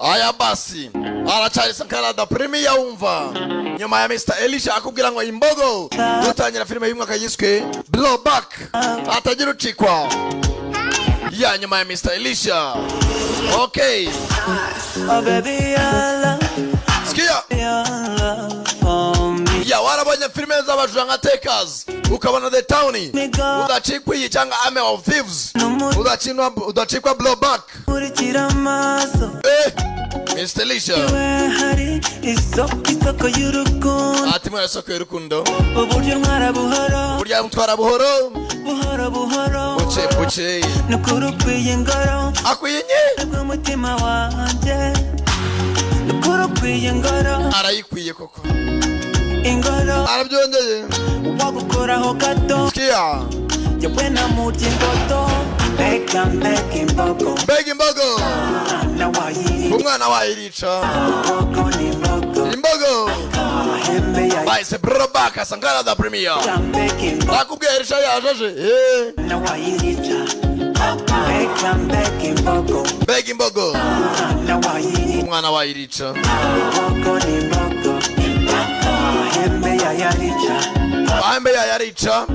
aya basi aracari Sankara Premier umva nyuma ya Mr Elisha akubwira ngo imbogo dutangira filime y'umwaka yiswe Blowback atagira ucikwa ya nyuma ya Mr Elisha. Okay, oh baby skia ya warabonye filime z'abajura nka Takers ukabona The Town udacikwa iyi cyangwa Army of Thieves udacikwa Blowback. Mr Elisha ati mwana soko y'urukundo burya mutwara buhoro buce nukurukwiye ngoro akwiye umutima wanjye nukurukwiye ngoro arayikwiye koko ingoro arabyongeye wagukoraho gato skia yewe na muti ngoto Beg imbogo umwana wayirica imbogo bahise Blowback Sankara Premier nakubwiye Elisha yajaje Beg imbogo umwana wayirica ahembe yayarica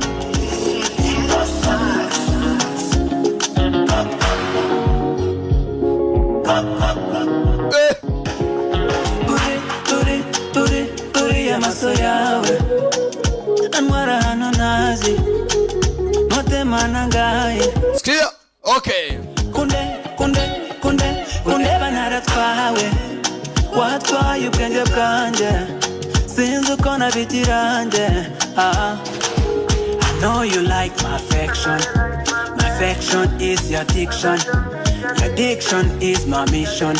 Puri amaso yawe anwara hano nazi motema nangaye skia. Okay, kunde banaratwawe watwaye ubwenge bwanjye sinzi uko nabitiranje. I know you like my affection. My affection is your addiction. Your addiction is my mission.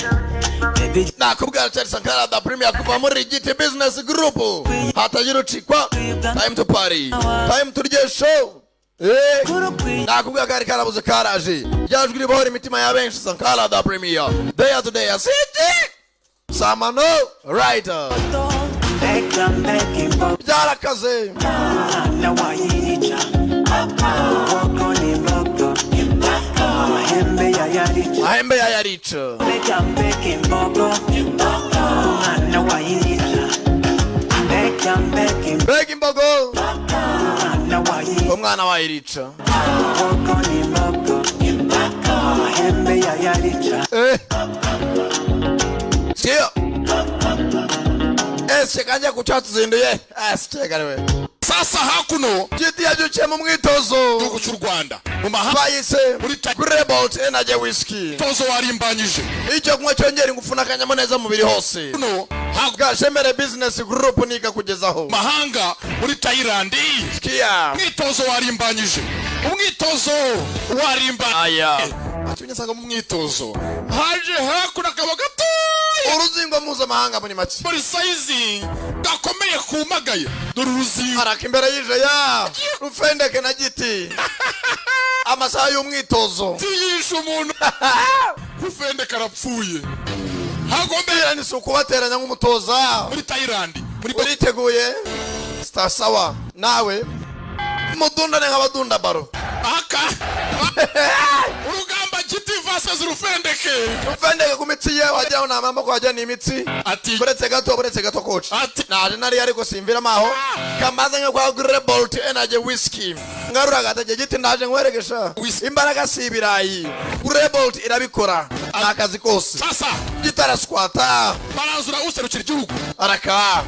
Baby, nakubwira cyari Sankara Premier kuva muri GT Business Group hatagira ucikwa. Time to party, time to the show. Nakubwira kari karabuze karaje yajwi ribahora imitima ya benshi Sankara Premier day to day city samano right byarakaze ahembe yayarica Beg imbogo umwana wayirica sio kanja kuchatsinduye astegariwe sasa hakuno giti yajuce mu mwitozo gihugu cy'u Rwanda mu mahanga yise muri Rebel Energy Whisky tozo warimbanyije icyo kumwe cyongera ingufuna kanyamuneza mu biri hose no Gashemere Business Group nika kugezaho mahanga muri Thailand skia mwitozo warimbanyije umwitozo warimba atunye sanga mu mwitozo haje hakuna kabo gato uruzingo mpuzamahanga muri make muri size gakomeye kumagaye dore uruzingo araka imbere yije ya rufendeke na giti amasaha y'umwitozo tiyisha umuntu rufendeke arapfuye hagombera ni suku bateranya nk'umutoza muri Thailand muri teguye star sawa nawe mudundane nk'abadunda baro aka urugamba giti versus rufendeke kumitsi ye wajya na mama ko wajya ni imitsi ati buretse gato coach naje nari ariko simvira maho kamaze nko kwa Rebel Energy Whisky ngarura gataje giti naje nkweregesha imbaraga sibirayi Rebel irabikora akazi kose sasa gitara squata baranzura userukira igihugu araka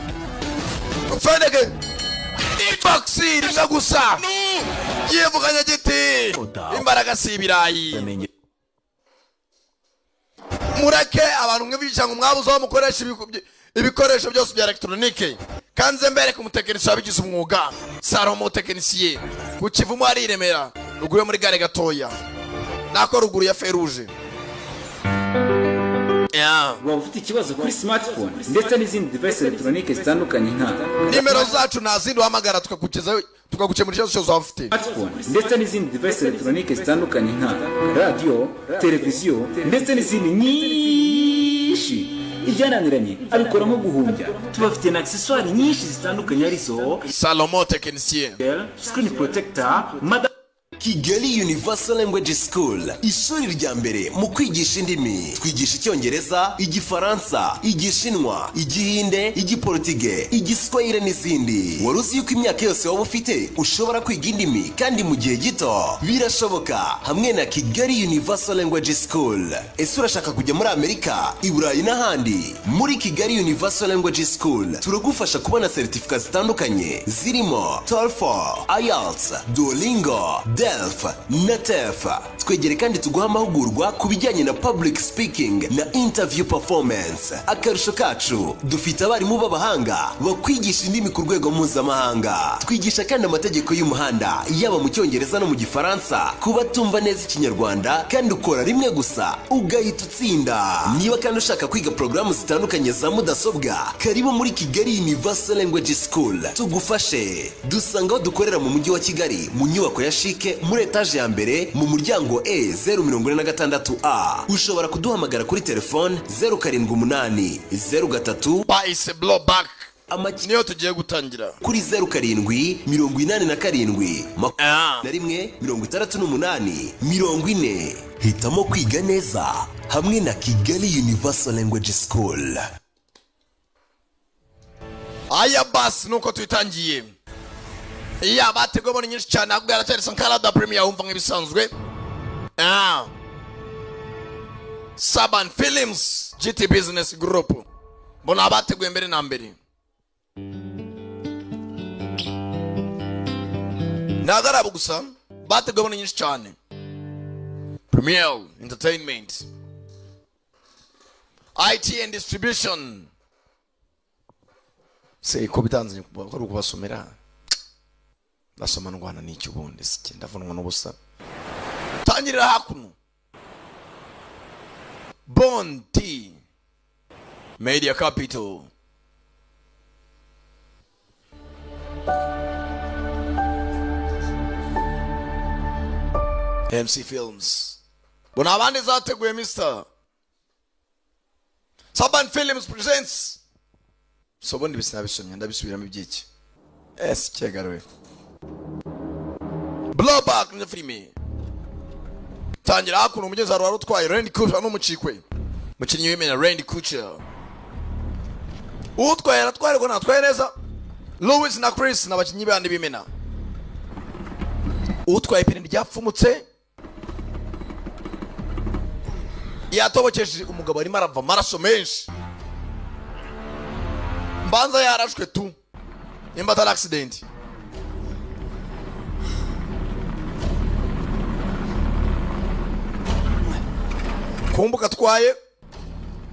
rufendeke iboxi ringa gusa yevuganya giti imbaraga sibirayi mureke abantu mwibica ngo mwabuzaho mukoresha ibikoresho byose bya electronique kanze mbere ku mutekinisiye wabigize umwuga Salomo tekinisiye ku Kivumu ari Remera ruguru muri gare gatoya nako ruguru ya Feruje waba ufite ikibazo kuri smartphone ndetse n'izindi device electronique zitandukanye nka nimero zacu nazindi uhamagara tukagukemura ikibazo cyose waba ufite smartphone ndetse n'izindi device electronique zitandukanye nka radio, televiziyo ndetse n'izindi nyinshi ibyananiranye abikora nko guhumbya. Tubafite na accessoires nyinshi zitandukanye arizo Salomo technicien, screen protector, Kigali Universal Language School, ishuri rya mbere mu kwigisha indimi. Twigisha Icyongereza, Igifaransa, Igishinwa, Igihinde, Igiportuge, Igiswahili n'izindi. Wari uzi yuko imyaka yose waba ufite ushobora kwiga indimi kandi mu gihe gito? Birashoboka hamwe na Kigali Universal Language School. Ese urashaka kujya muri Amerika, i Burayi n'ahandi? Muri Kigali Universal Language School turagufasha kubona certificate zitandukanye zirimo TOEFL, IELTS, Duolingo, DELF na TEF. Twegere kandi tuguha amahugurwa ku bijyanye na public speaking na interview performance. Akarusho kacu, dufite abarimu b'abahanga bakwigisha indimi ku rwego mpuzamahanga. Twigisha kandi amategeko y'umuhanda yaba mu Cyongereza no mu Gifaransa ku batumva neza Ikinyarwanda, kandi ukora rimwe gusa ugahita utsinda. Niba kandi ushaka kwiga porogaramu zitandukanye za mudasobwa, karibu muri Kigali Universal Language School tugufashe. Dusanga aho dukorera mu mujyi wa Kigali mu nyubako ya Shike muri etaje ya mbere mu muryango E046A. Ushobora kuduhamagara kuri telefone 078 03 bahise blowback niyo tugiye gutangira kuri 0787 Hitamo kwiga neza hamwe na Kigali Universal Language School. Aya basi nuko tuitangiye. Iya bategwa muri nyinshi cyane ahubwo yaracyari Canada Premier wumva nk'ibisanzwe. Saban Films GT Business Group. Bona bategwa mbere na mbere. Nagara bugusa bategwa muri nyinshi cyane. Premier Entertainment, IT and Distribution. Say ko bitanzanye kubasomera. Nasoma ndwana n'icyo ubundi sike ndavunwa n'ubusa. Tangirira hakuno. Bondi Media Capital. MC Films. Bona abandi zateguye Mr. Saban Films presents. So bondi bisinabisomye ndabisubiramo ibyiki. Kyegarwe. Blowback ni filime. Tangira hakuno umugezi wari utwaye Randy Couture n'umucikwe. Mukinnyi w'imena Randy Couture. Utwaye aratware ngo natwaye neza. Louis na Chris n'abakinnyi bandi b'imena. Utwaye ipine ryapfumutse. Yatobokeje umugabo arimo arava amaraso menshi. Mbanza yarashwe tu. Nimba atari accident. Kumbuka twaye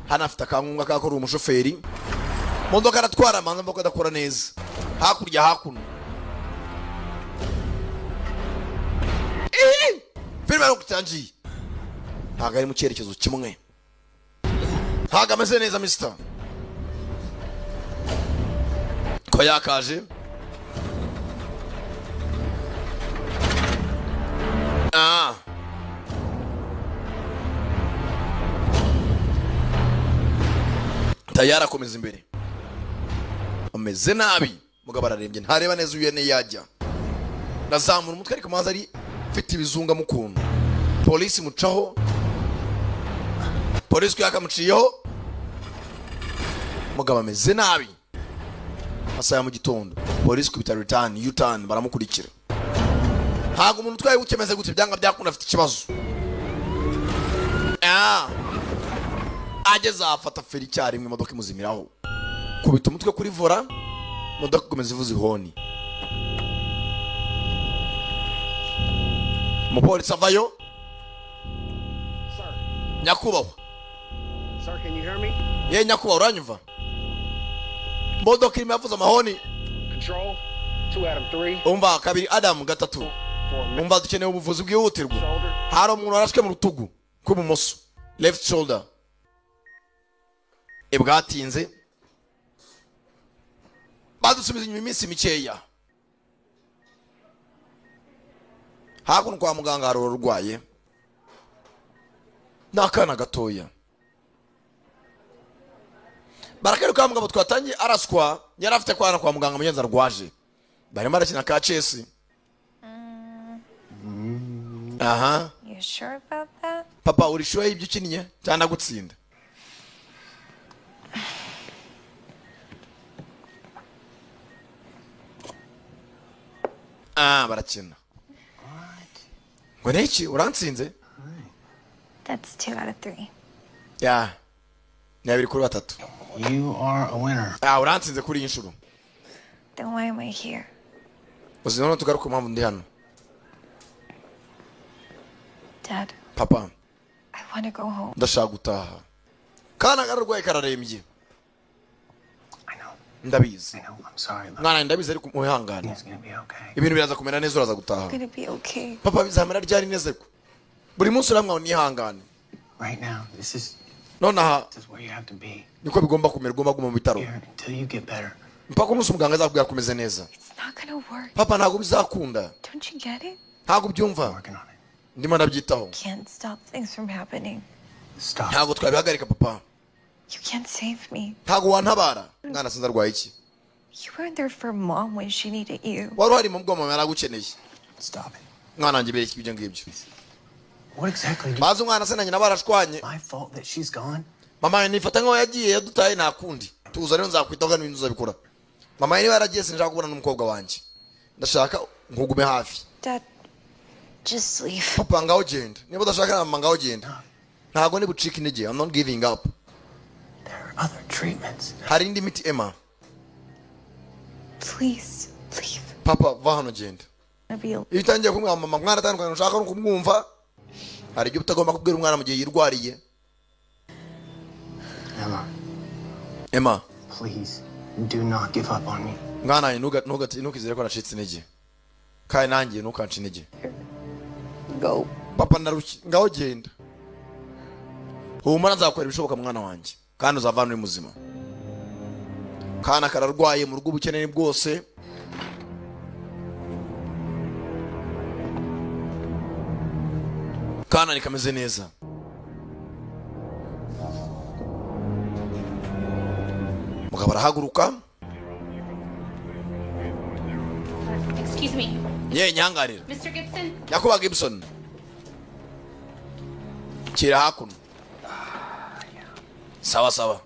hanafite akangunga kakora umushoferi. Modoka aratwara manza mbako adakora neza. Hakurya hakuno. Filime yo kutangiye. Ntago ari mu cyerekezo kimwe. Ntago ameze neza Mr. Ko yakaje. Tayara komeza imbere. Ameze nabi. Mugabo ararembye ntareba neza uyene yajya. Nazamura umutwe ariko manza ari mfite ibizunga mukuntu. Polisi mucaho. Polisi kwakamuciyeho. Mugabo ameze nabi. Asaya mu gitondo. Polisi kubita U-turn baramukurikira. Ntago umuntu twaye ukemeze gute byanga byakunda afite ikibazo. Ageze afata feri cyari imwe imodoka imuzimiraho. Kubita umutwe kuri vora. Imodoka ikomeza ivuza ihoni. Umupolisi avayo. Nyakubahwa. Sir, can you hear me? Ye nyakubahwa uranyumva? Imodoka irimo yavuza amahoni. Control 2 Adam 3. Umva kabiri Adam gatatu. Umva dukeneye ubuvuzi bwihutirwa. Hari umuntu arashwe mu rutugu rw'ibumoso. Left shoulder. Ebwatinze. Badusubiza inyuma iminsi mikeya. Hakuno kwa muganga hari urwaye. Nakana gatoya. Barakari kwa mugabo twatangiye araswa yarafite kwana kwa muganga mugenza rwaje. Barimo arakina ka chess. aha You sure about that? papa uri sure y'ibyo ukinnye cyangwa gutsinda? Barakina ngo niki urantsinze? That's 2 out of 3. Ya ni 2 kuri 3. You are a winner. Urantsinze kuri iyi nshuro. Then why am I here? Uzi none tugaruka mpamvu ndi hano. Dad, Papa I want to go home. ndashaka gutaha. Kana kararwaye kararembye. I know. Ndabizi. I know. I'm sorry. Love. Mwana ndabizi ariko muhangane. It's gonna be okay. Ibintu biraza kumera neza uraza gutaha. It's gonna be okay. Papa bizamera ryari neza ko? Buri munsi uramwa nihangane. Right now, this is Nonaha where you have to be. niko bigomba kumera, ugomba guma mu bitaro. Here until you get better. Mpaka umunsi umuganga azakubwira kumeze neza. It's not gonna work. Papa ntabwo bizakunda. Don't you get it? Ntabwo byumva. Working on it. Ndimo ndabyitaho. Can't stop things from happening. Stop. Ntabwo twabihagarika papa. You can't save me. Ntabwo wantabara. Mwana sinza arwaye iki? You weren't there for Mom when she needed you. Wari uhari mu bwoma yaragukeneye. Stop it. Mwana wanjye bereke ibyo ngibyo. What exactly do Bazi umwana se na nyina barashwanye. my fault that she's gone? Mama nifata nkaho yagiye yadutaye nakundi. Tuza rero nzakwitaho kandi ibintu uzabikora. Mama niba yaragiye sinshaka kubona n'umukobwa wanjye. Ndashaka nkugume hafi. Dad, just leave. Papa ngaho genda. Niba udashaka mama ngaho genda. Ntabwo ni bucika intege. I'm not giving up. There are other treatments. Hari indi miti Emma. Please, leave. Papa va hano genda. I'll be Iyo utangiye kumwira mama mwana atandukanye ushaka no kumwumva. Hari ibyo utagomba kubwira umwana mu gihe yirwariye. Emma. Please, do not give up on me. Mwana ntukizere ko nacitse intege. Kandi nanjye ntukanca intege. Go. Papa ndarushye ngaho genda. Humura nzakora ibishoboka mwana wanjye kandi uzavana uri muzima. Kana kararwaye mu rugo ubukeneye bwose. Kana ni kameze neza. Mugabo arahaguruka. Excuse me, Ye nyangarira. Mr. Gibson. Yakuba Gibson. Kira hakuno. Sawa sawa.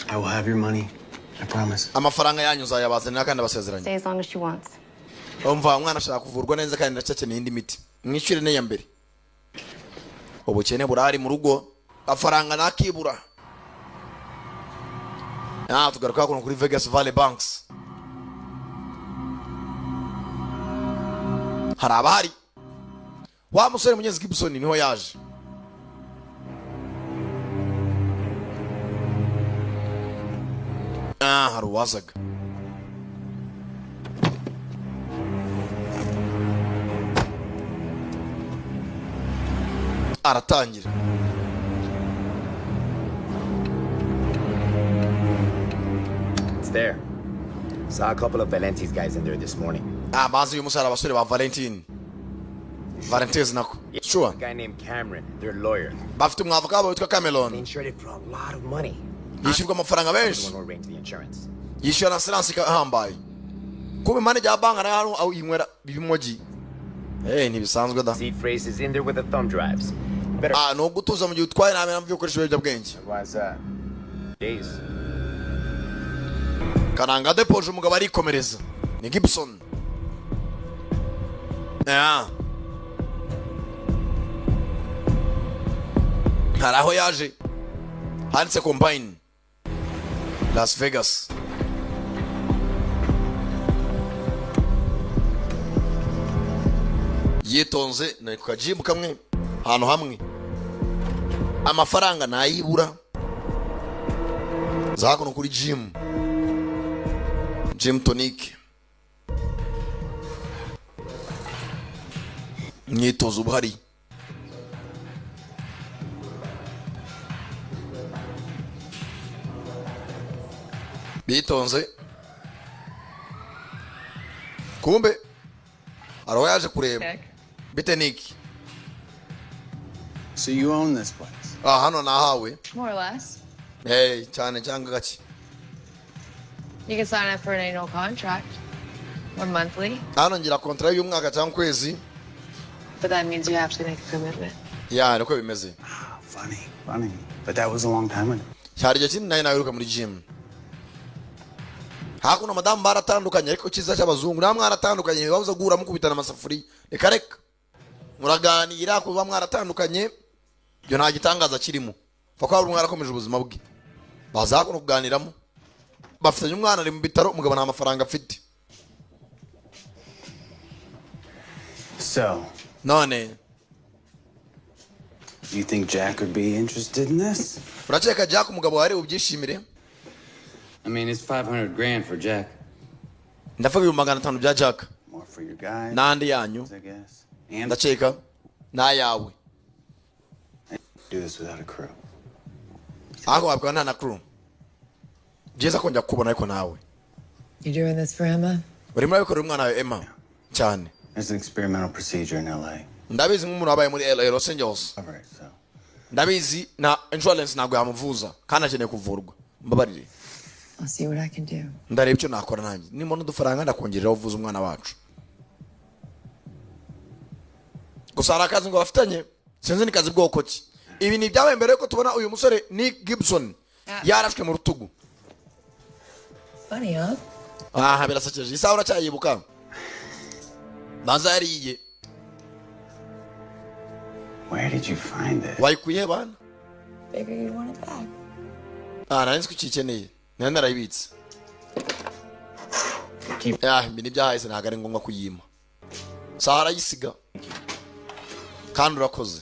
I will have your money. I promise. Amafaranga yanyu uzayabazanira kandi abasezeranye. Stay as long as she wants. Umva umwana ashaka kuvurwa neza kandi ndacakeneye indi miti. Mwishyure ne ya mbere. Ubukene burahari mu rugo. Afaranga nakibura. Tugaruka kuno kuri Vegas Valley Banks. Harabari. Wa musore Munyezi Gibson niho yaje. Haruwazaga. Aratangira. It's there. Saw a couple of Valenti's guys in there this morning. Bazi uyu musore abasore ba Valentine. Valentines nako. Sure. A guy named Cameron, their lawyer. Bafite umwavoka wabo witwa They Cameron. insured it for a lot of money. Yishyurwa amafaranga The menshi. one who arranged the insurance. Yishyura na assurance ihambaye. Kuba manager banka na hano au inywera bibimoji. Ntibisanzwe da. Seed phrases in there with the thumb drives. Better. No gutuza mu gihe utwaye nawe namvye ukoresha ibiyobyabwenge. Otherwise, days. Kananga depoje umugabo arikomereza. Ni Gibson. Haraho yaje. Handitse combine. Las Vegas. Yitonze na ku kajimu kamwe ahantu hamwe. Amafaranga nayibura. Zakono kuri gym tonic. Myitozo buhari. Bitonze. Kumbe araho yaje kureba. Bite Nick. So you own this place? Hano nahawe. More or less. Cyane cyangwa gake. You can sign up for an annual contract. Or monthly. hano ngira contract y'umwaka cyangwa kwezi. But that means you have to make a commitment. Yeah, niko bimeze. Funny. But that was a long time ago. Cyari gihe kinini nayiruka muri gym. Hakuno madamu baratandukanye ariko kiza cy'abazungu namwe aratandukanye babuza guhura mukubitana amasafuri. Reka reka. Muraganira kuba mwaratandukanye. Byo nta gitangaza kirimo. Fakwa buri mwarakomeje ubuzima bwe. Bazakuno kuganiramo. Bafitanye umwana ari mu bitaro umugabo nta mafaranga afite. So, none you think Jack would be interested in this? Uracheka Jack umugabo wari ubyishimire? I mean, it's $500,000 for Jack. Ndavuga 500 bya Jack. More for your guy. Nandi yanyu. I guess. And Ndacheka na yawe. Do this without a crew. Ako wabwana na crew. Jeza konja kubona ariko nawe. You doing this for Emma? Bari muri ko umwana wa Emma cyane. There's an experimental procedure in LA. Ndabizi nk'umuntu wabaye muri LA Los Angeles. Alright, so. Ndabizi na insurance ntabwo yamuvuza kandi akeneye kuvurwa. Mbabarire. I'll see what I can do. Ndareba icyo nakora nanjye. Nimbona udufaranga ndakongerera uvuza umwana wacu. Gusa arakazi ngo bafitanye sinzi ni kazi bwoko ki. Ibi ni byabaye mbere ko tubona uyu musore Nick Gibson yarashwe mu rutugu. Funny, huh? Aha birasakeje. Isa uracyayibuka. Banza yariye. Where did you find this? Wayikuye bana? Figure you'd want it back. Nari nzi ko ukikeneye. Nari narayibitse. Ibi byahise ntabwo ari ngombwa kuyima. Sara yisiga. Kandi urakoze.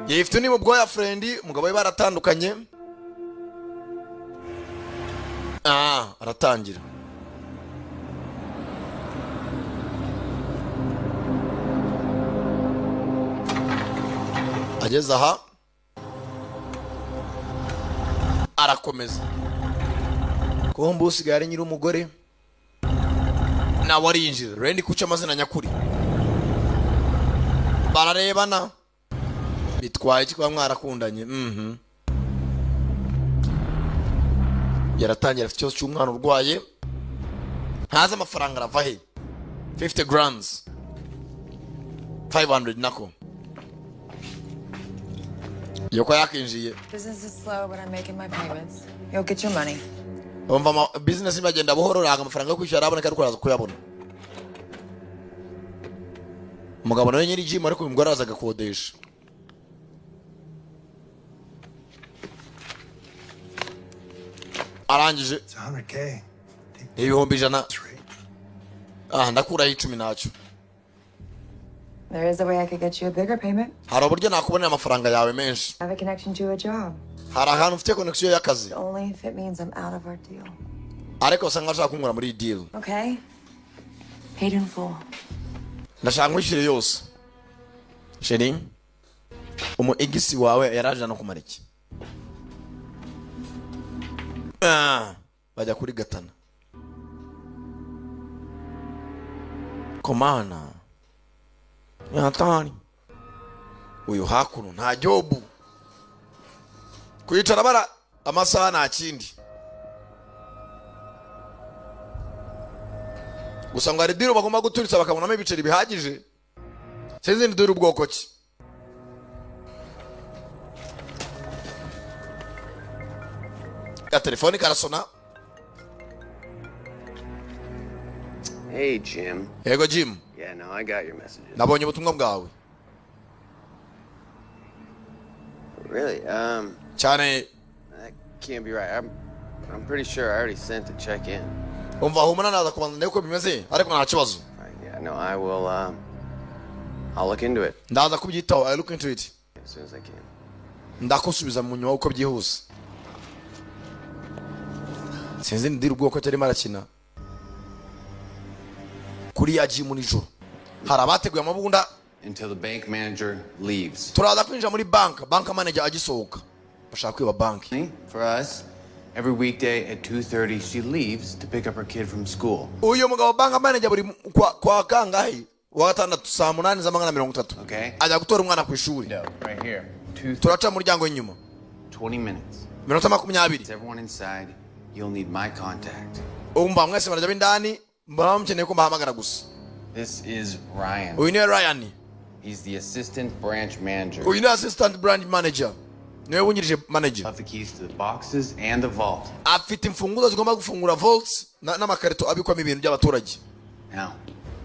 Yifite ni mu boyfriend, umugabo we baratandukanye. Aratangira. Ageze aha arakomeza ko mbusi gari nyiri umugore na warinjira rendi kuca amazina nyakuri bararebana bitwaye iki kwa mwarakundanye yaratangira afite cyose cy'umwana urwaye ntaza amafaranga arava he 50 grams 500 nako Yoko yakinjiye. Business is slow, but I'm making my payments. You'll get your money. Umva business imagenda buhoro raga amafaranga yo kwishyura abone kandi kuraza kuyabona. Umugabo nawe nyiri gym ariko umugore araza gakodesha. Arangije 100K. ibihumbi 100. Ndakura 10 nacyo. There is a way I could get you a bigger payment. Hari uburyo nakubonera amafaranga yawe menshi. I have a connection to a job. Hari ahantu ufite connection y'akazi. Only if it means I'm out of our deal. Ariko usanga ashaka kunkura muri deal. Okay. Paid in full. Ndashaka nkwishyure yose. Sheri. Igisi wawe yaraje no kumara iki? Bajya kuri gatana. Komana. Yatani. Uyu hakuno nta jobu. Kwicara bara amasaha nta kindi. Gusa ngo ari diro bagomba guturitsa bakabonamo ibiceri bihagije. Sinzi ndiro ubwoko ki. Ya telefoni karasona. Hey, Jim. Yego Jim. Yeah, no, I got your messages. Nabonye ubutumwa bwawe. Really? Cyane. That can't be right. I'm pretty sure I already sent the check in. Umva humana naza kubanza ndeko bimeze ariko nta kibazo. Yeah, no, I will. I'll look into it. Ndaza kubyitaho. I'll look into it. As soon as I can. Ndakusubiza mu nyuma uko byihuse. Sinzi ndiro ubwoko cyari marakina. Kuri ya gym nijoro. Hari abateguye amabunda until the bank manager leaves. Turaza kwinjira muri bank manager agisohoka. Bashaka kwiba bank. For us, every weekday at 2:30 she leaves to pick up her kid from school. Uyo mugabo bank manager buri kwa kangahe wa gatandatu saa 8 za 30. Okay. Ajya gutora umwana ku ishuri. No, right here. Turaca mu ryango inyuma. 20 minutes. Minota 20. Everyone inside, you'll need my contact. umva mwese barajya bindani mbona mukeneye ko mbahamagara gusa. This is Ryan. Uyu ni Ryan. He's the assistant branch manager. Uyu ni assistant branch manager. Niwe wungirije manager. Have the keys to the boxes and the vault. Afite imfunguzo zigomba gufungura vaults n'amakarito abikwamo ibintu by'abaturage. Now,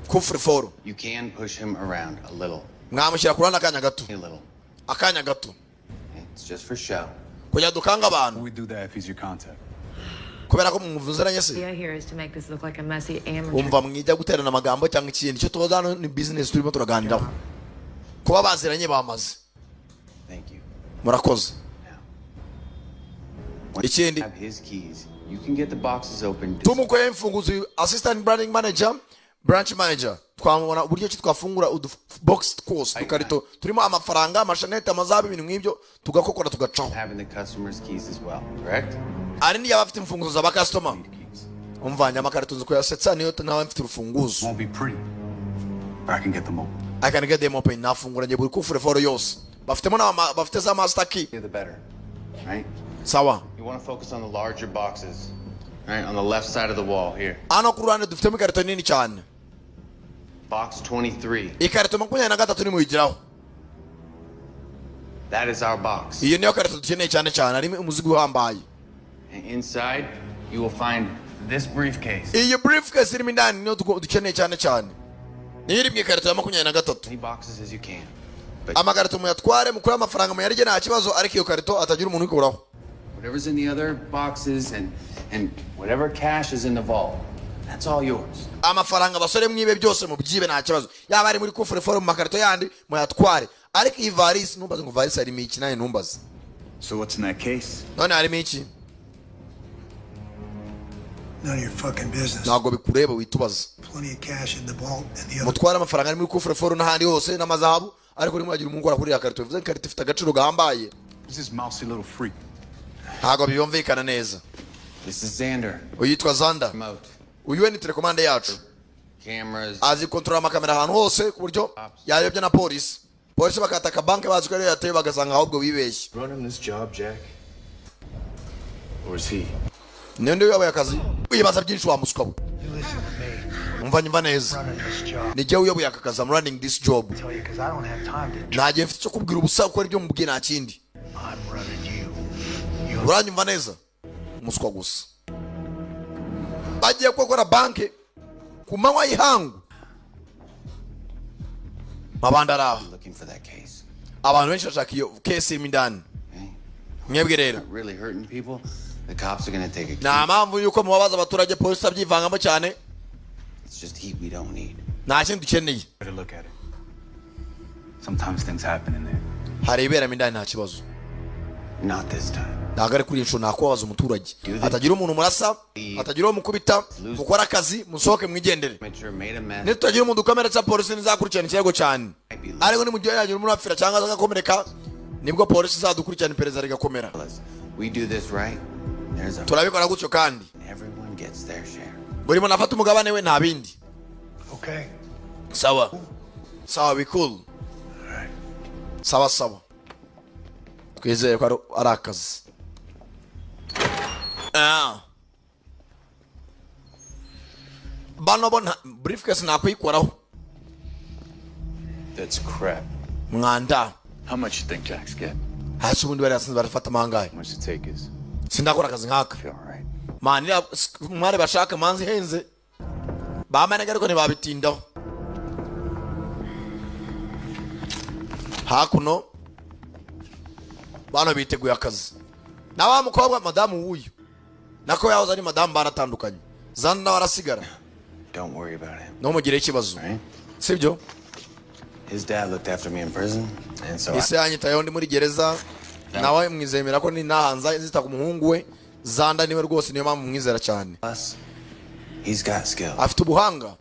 Kufri foro. you can push him around a little. Mwamushyira kurana akanya gato. A little. Akanya gato. It's just for show. Kugira dukanga abantu. We do that if he's your contact. Kubera ko muvuzeranye se. The idea here is to make this look like a messy amateur. Umva mwijya guterana amagambo cyangwa ikindi cyo tubaza hano ni business turimo turaganiraho. Kuba baziranye bamaze. Thank you. Murakoze. Once you Ikindi. have his keys, you can get the boxes open. Tumukoye imfunguzo assistant branding manager, branch manager. Twamubona uburyo ki twafungura box course tukarito turimo amafaranga amashanete amazabi ibintu nk'ibyo tugakokora tugacaho. Having the customers' keys as well, correct? Ari niyo abafite imfunguzo za customer. Umvanye amakarito nzo kuyasetsa niyo nawe mfite urufunguzo. Won't be pretty, but I can get them open. I can get them open. Nafungura nje buri kufure foro yose. Bafitemo na bafite za master key. The better, right? Sawa. You want to focus on the larger boxes, right? On the left side of the wall here. Ano kurane dufitemo ikarito nini cyane. Box 23. Ikarito 23 ni muyigiraho. That is our box. Iyo niyo karito dukeneye cyane cyane ari umuzigo uhambaye. And inside, you will find this briefcase. Iyo briefcase irimo indani niyo dukeneye cyane cyane. Niyo iri mu ikarito ya 23. Many boxes as you can. Amakarito muyatware mukura amafaranga muyarige nta kibazo ariko iyo karito atagira umuntu ukuraho. Whatever's in the other boxes and whatever cash is in the vault, that's all yours. Amafaranga basore mwibe byose mu byibe nta kibazo. Yaba ari muri kufure foro mu makarito yandi muyatware. Ariko iyi varisi numbaze ngo varisi ari miki naye numbaze. So what's in that case? None ari miki? None of your fucking business. Ntago bikureba witubaza. Plenty of cash in the vault and the other. Mutwara amafaranga ari muri kufure foro n'ahandi hose n'amazahabu ariko rimwe agira umuntu kuri ya karito bivuze karito ifite agaciro gahambaye. Who's this mousy little freak? Ntago biyumvikana neza. This is Xander. Uyitwa Xander. Remote. Uyu ni telekomande yacu. Cameras. Azi kontrola amakamera ahantu hose ku buryo yayobya na polisi. Polisi bakataka banke bazi ko yateye bagasanga ahubwo bibeshye. Run him this job, Jack? Or is he? Nende yabaye akazi. Uyibaza byinshi wa muswa. You listen to me. Umva nyumva neza. Running this job. Nije uyoboye aka kazi. I'm running this job. Tell you because I don't have time to. Nagiye mfite cyo kubwira ubusa ko aribyo mubwiye nta kindi. I'm running you. Uranyumva neza. Muswa gusa. Bagiye gukora banke ku manywa y'ihangu. Mabandara. Looking for that case. Abantu benshi bashaka iyo case imindani. Mwebwe rero. Really hurting people. The cops are going to take a key. Nta mpamvu yuko mubabaza abaturage polisi abyivangamo cyane. It's just heat we don't need. Nta kintu dukeneye. Better look at it. Sometimes things happen in there. Hari ibera mindani nta kibazo. Not this time. Ntabwo ari kuri inshuro nakubabaza umuturage. Atagira umuntu murasa, atagira uwo mukubita, mukora akazi, musohoke mwigendere. Nitutagira umuntu ukomeretsa polisi nizakurikirana ikirego cyane. Ariko ni mu gihe yagira umuntu apfira cyangwa agakomereka nibwo polisi izadukurikirana iperereza rigakomera. We do this right. There's a turabikora gutyo kandi. Everyone gets their share. Buri muntu afata umugabane we nta bindi. Okay. Sawa. Sawa, we cool. Sawa sawa. Twizeye ko ari akazi. Bano bona briefcase nakwikoraho. That's crap. Mwanda. How much you think Jack's get? Hasi ubundi bari asinze barafata mangaye. How much the take is? Sindakora akazi nkaka. Feel right. Mani mwari bashaka manzi henze. Bamanaga ariko ntibabitindaho. Hakuno bano biteguye akazi. Na wa mukobwa madamu wuyu. Nako yahoze ari madamu baratandukanye. Zana nawe arasigara. Don't worry about him. No mugire ikibazo. Sibyo? His dad looked after me in prison and so Ise anyitayeho ndi muri gereza. Nawe mwizemera ko ni nahanza zita ku muhungu we. Zanda niwe rwose niyo mpamvu mwizera cyane. He's got skill. Afite ubuhanga.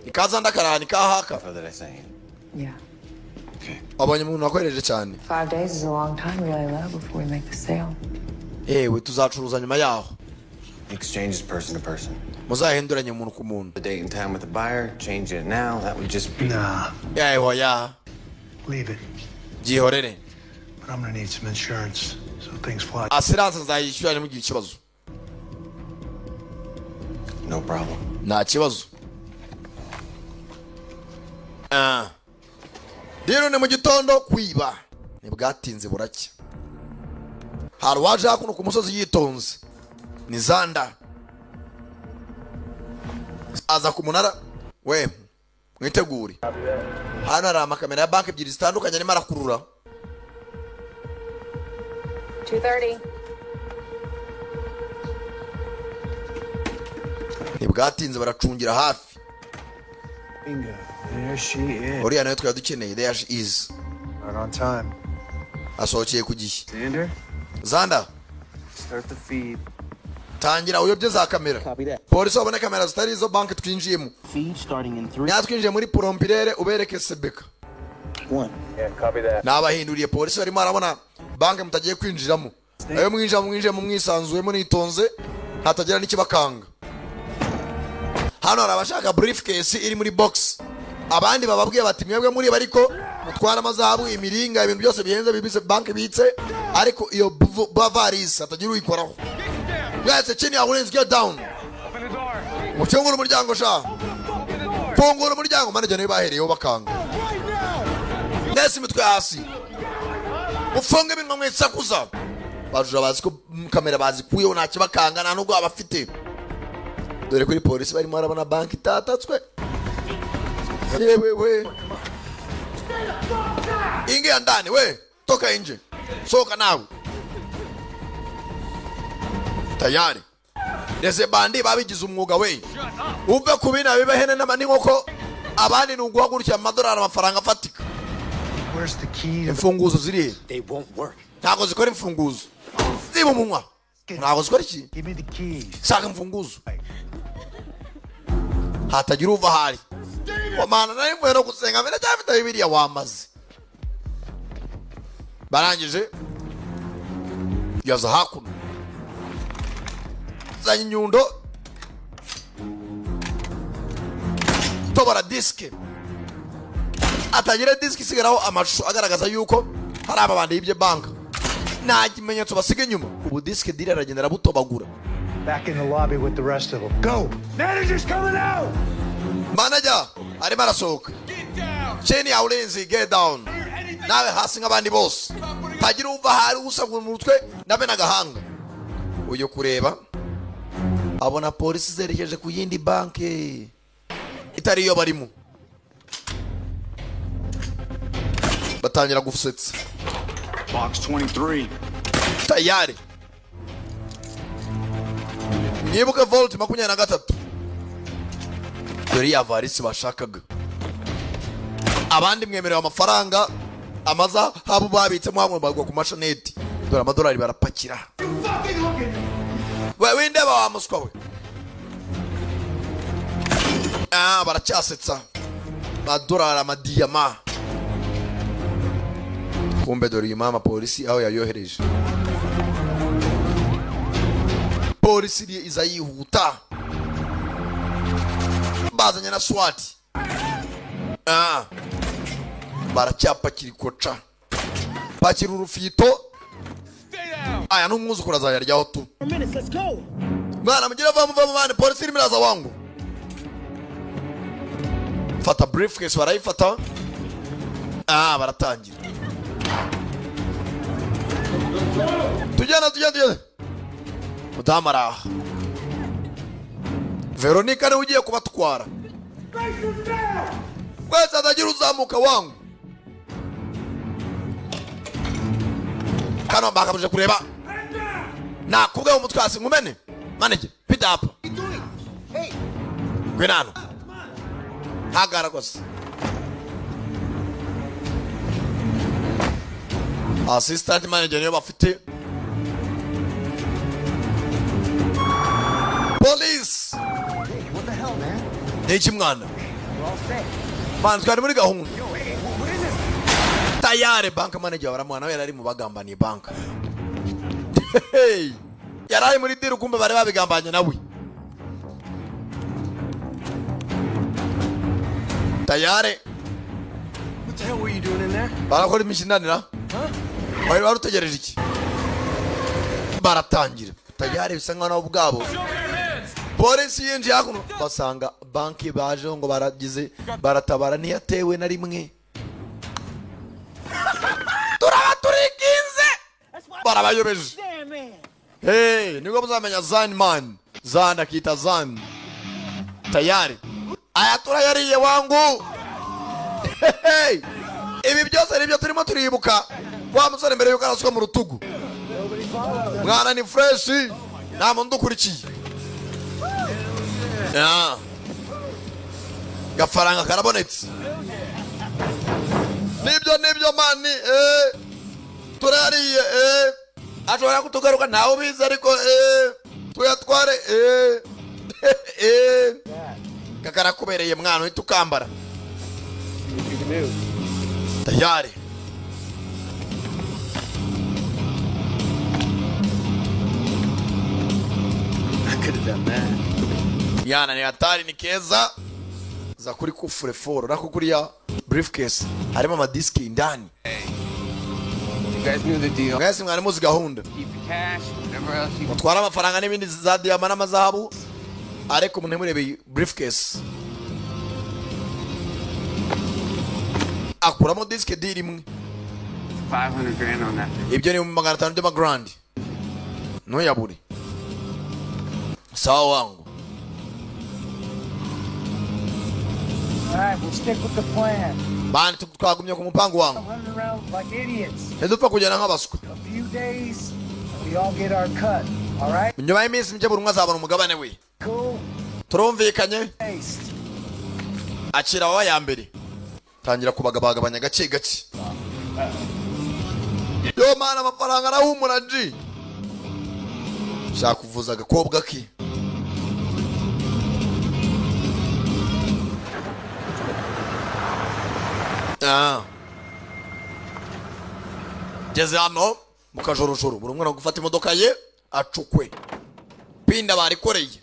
Ikazanda karani kahaka. Yeah. Abonye umuntu wakoreje cyane. 5 days is a long time, really low, before we make the sale. Ewe tuzacuruza nyuma yaho. Exchange is person to person. Muzahinduranye umuntu ku muntu. The date and time with the buyer, change it now. That would just be. Nah. Hoya. Leave it. Gihorere. But I'm gonna need some insurance, so things fly. Assurance nzayishyura ni mugihe ikibazo. No problem. nta kibazo. Rero ni mu gitondo kwiba ntibwatinze buracya. Hari waje hakuno ku musozi yitonze ni Zanda aza ku munara we mwitegure. Hano hari amakamera ya banki ebyiri zitandukanye arimo arakurura. 2:30. Ntibwatinze baracungira hafi. Bingo. There she is. Uriya nawe twari dukeneye. There she is. Right on time. Asohokeye ku gihe. Xander, Zanda start the feed. tangira uyobye za kamera. Polisi babone kamera zitari izo banki twinjiyemo. Feed starting in 3. Nya twinjiye muri Prompirere ubereke Sebeka. 1. Yeah, copy that. Nabahinduriye polisi barimo arabona banki mutagiye kwinjiramo. Ayo mwinjira mu mwisanzuye nitonze hatagira n'ikibakanga. Hano hari abashaka briefcase iri muri box. Abandi bababwiye bati mwebwe muri bariko mutwara amazahabu imiringa ibintu byose bihenze bibise banki bitse ariko iyo bavaris atagira uyikoraho. Mwese chini ya Williams get down. Mufungura umuryango sha. Fungura umuryango manager nawe bahereyeho bakanga. Nesi mitwe hasi. Ufunge ibintu mwisakuza. Bajura bazi ko kamera bazikuyeho nta kibakanga nta nubwo abafite. Dore kuri polisi barimo arabona banki itatatswe. Yewe. Ingia ndani we. Toka nje. Soka nawe. Tayari. Ndese bandi babigize umwuga we. Uve kubina bibe hene n'amani nkoko abandi nuguhagurukira amadolari amafaranga afatika. Where's the key? Imfunguzo ziri. They won't work. Ntago zikora imfunguzo. Ziba umunwa. Ntago zikora iki? Give me the keys. Shaka imfunguzo. Hatagira uva hari. Komana nayo mwero gusenga mbere cyafite Bibiliya wamaze. Barangije yaza hakuno. Zanye nyundo. Tobora diske. Atagira diske isigaraho amashusho agaragaza yuko hari ababandi y'ibye bank. Nta kimenyetso basiga inyuma. Ubu diske dire aragenda arabutobagura. Back in the lobby with the rest of them. Go! Manager's coming out! Manager arimo arasohoka. Cheni ya ulinzi get down. Nawe hasi nk'abandi bose. Tagira uva hari usabwa mu mutwe nabe nagahanga. Uyo kureba abona polisi zerekeje ku yindi banki itari yo barimo. Batangira gufusetsa. Box 23. Tayari. Nibuka vault 23. Dore ya varisi bashakaga. Abandi mwemerewe amafaranga amaza habo babitsemo hamwe bagwa ku mashaneti. Dore amadolari barapakira. We windeba wa muswa we. Baracyasetsa. Madolari amadiyama. Kumbe dore mama polisi aho yayohereje. Polisi iza yihuta. Bazanye na SWAT. Baracyapakira ikoca. Pakira urufito. Aya n'umwuzukuru azayaryaho tu. Mwana mugira vamu mwana polisi iri miraza wangu. Fata briefcase barayifata. Baratangira. Tujyana. Mutamara. Veronica ni ugiye kubatwara. Wese atagira uzamuka wangu. Kano bakabuje kureba. Nakubwe umutwe hasi ngumene. Manager, pita hapa. Hey. Gwenano. Hagara gose. Assistant manager niyo bafite. Police. Hey, what the hell, man? Niki mwana. We're all set. Man, twari muri gahunda. Yo, hey, what is this? Tayari bank manager baramwana we yari mu bagambaniye bank. Hey. Yaraye muri diru kumbe bari babigambanye nawe. Tayari. What the hell were you doing in there? Barakora imishindanira. Bari barutegereje iki? Baratangira. Tayari bisa nk'aho ubwabo polisi yinjiye hakuno basanga banki baje ngo baratabara ntiyatewe na rimwe. Turaba turikinze barabayobeje. Hey, niko muzamenya Zan man. Zan akita Zan. Tayari. Aya turayariye wangu. Hey. Ibi byose nibyo turimo turibuka. Wa musore mbere yuko arasuka mu rutugu. Mwana ni fresh. Nta muntu ukurikiye. Ya. Gafaranga karabonetse. Nibyo mani turariye ashobora kutugaruka nawe biza ariko tuyatware kakara kubereye mwana uhita ukambara tayari. Yana ni hatari ni keza za kuri kufure foro nako kuriya briefcase harimo amadiski indani. You guys knew the deal. Mwese mwari muzi gahunda. Keep the cash, whatever else you mutwara amafaranga n'ibindi za diama n'amazahabu ariko umuntu murebe briefcase akuramo disk deal imwe. 500 grand on that thing. Ibyo ni $500 by'amagrand ntuyabure. Sawa wangu. Alright, we'll stick with the plan. Bani twagumye ku mupango wangu. Running around like idiots. Ntidupfa kugenda nk'abaswa. A few days, and we all get our cut. Alright? Nyuma y'iminsi mike buri umwe azabona umugabane we. Cool. Turumvikanye. Taste. Akira wa ya mbere. Tangira kubagabagabanya gace gace. Yo mana amafaranga arahumura nji. Shaka kuvuza agakobwa ke. Geze hano mukajorojoro buri umwe no gufata imodoka ye acukwe. Pinda barikoreye.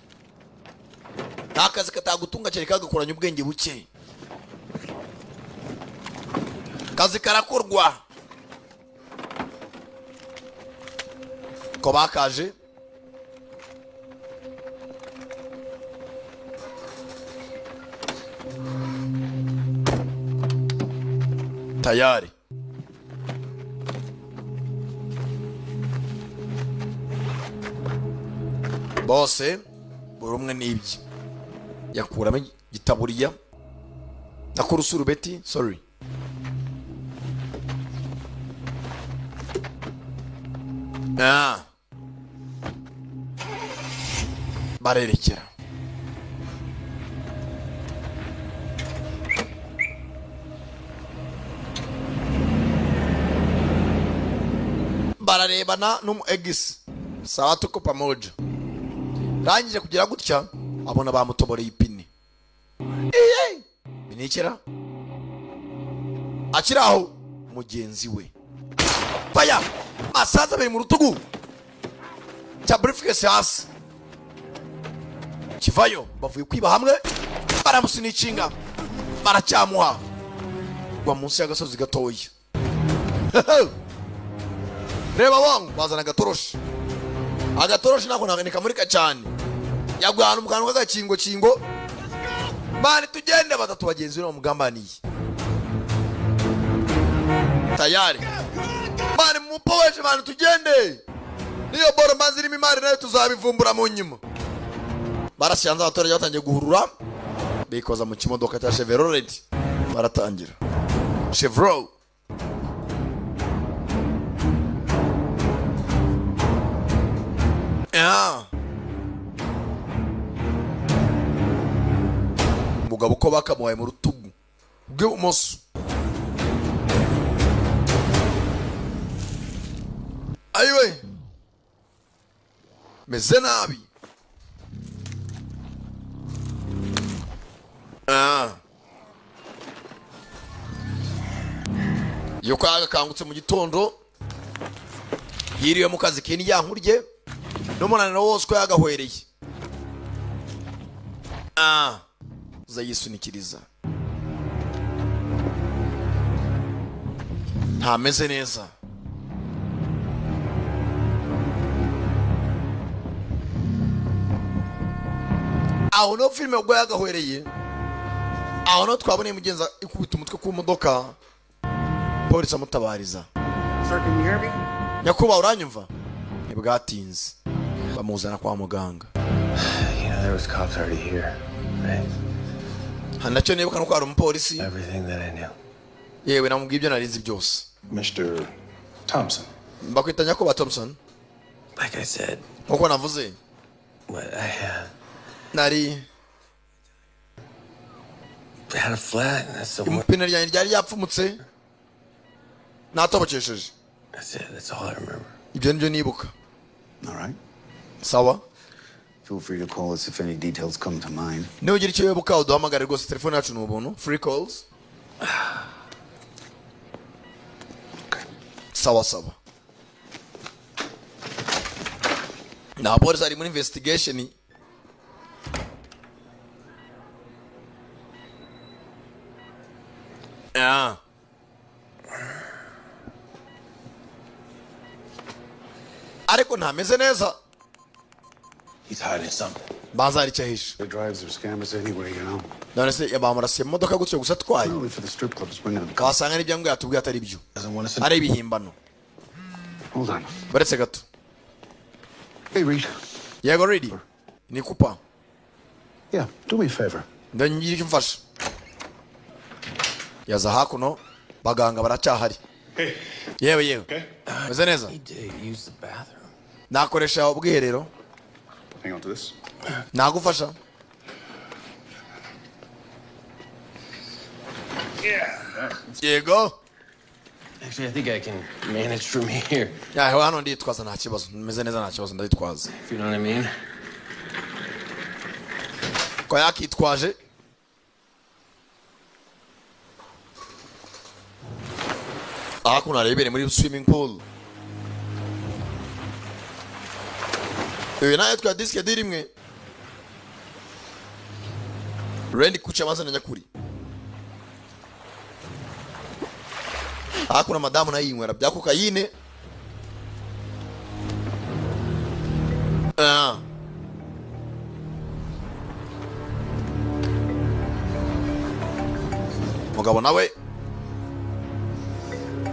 Nakazi katagutunga cyari kagakoranya ubwenge buke. Kazi karakorwa. Ko bakaje tayari. Bose buri umwe n'ibye yakuramo gitaburiya nakora usurubeti sorry barerekera. Bararebana n'umu egisi sawa tuko pamoja. Rangije kugira gutya abona bamutoboreye ipine. Binikira akiraho mugenzi we paya masaza bari mu rutugu cya briefcase hasi kivayo bavuye kwiba hamwe baramusinicinga baracyamuha gwa munsi y'agasozi gatoya. Reba wangu bazana agatoroshi nako nakanika muri kacane yagwana umukano k'agakingo kingo mani tugende batatu bagenzi no mugambaniye tayari mani mupoweje mani tugende niyo boro manziri imari nayo tuzabivumbura mu nyuma. Barasyanza abaturage batangiye guhurura bikoza mu kimodoka cya Chevrolet baratangira Chevrolet. Mugabo ko bakamuhaye mu rutugu bw'ibumoso. Ayiwe meze nabi. Yo kaga kangutse mu gitondo yiriwe mu kazi kini yankurye n'umunaniro wose ko yagahwereye. Uzayisunikiriza ntameze neza. aho no filime ubwo yagahwereye aho no twaboneye mugenza ikubita umutwe ku modoka polisi amutabariza. Sir, can you hear me? Nyakuba uranyumva? Nibwatinze bamuzana kwa muganga. You know, there was cops already here, right? Hanacyo nibuka no kwa umupolisi. Everything that I knew. Yewe namubwiye ibyo narinzi byose. Mr. Thompson. Bakwita Nyakuba Thompson. Like I said, nkuko navuze, what I had a flat and that's impine ryanjye ryari yapfumutse natobokesheje. That's it. That's all I remember. Ibyo nibyo nibuka. All right. Sawa. Feel free to call us if any details come to mind. Nugira icyo wibuka uduhamagare rwose, telefone yacu ni ubuntu, free calls. Sawa sawa. Na polisi ari muri investigation. Yeah. Ariko ntameze neza. He's hiding something. Bazari cyahisha. The drives are scammers anyway, you know. None se yabamurasiye mu modoka gutyo gusa twaye. Only for the strip clubs bringing them. Wasanga n'ibyo ngo yatubwiye atari byo. Ari ibihimbano. Hold on. Baretse gato. Hey, Reed. Yego ready? Nikupa. Yeah, do me a favor. Ndanyiri kimfasha. Yaza hakuno baganga baracyahari. Hey. Yewe. Meze neza? Use the bathroom. Nakoresha ubwiherero. Hang on to this. Nagufasha. Yeah. Yego. Actually, I think I can manage from here. Yeah, hano nditwaza nta kibazo. Meze neza nta kibazo nditwaza. If you know what I mean. Ko yakitwaje. Kuna rebere muri swimming pool. Nayo twa disk dirimwe. Randy kucha mazana nyakuri. Kuna madamu na yinywera byako kayine. Mugabo nawe.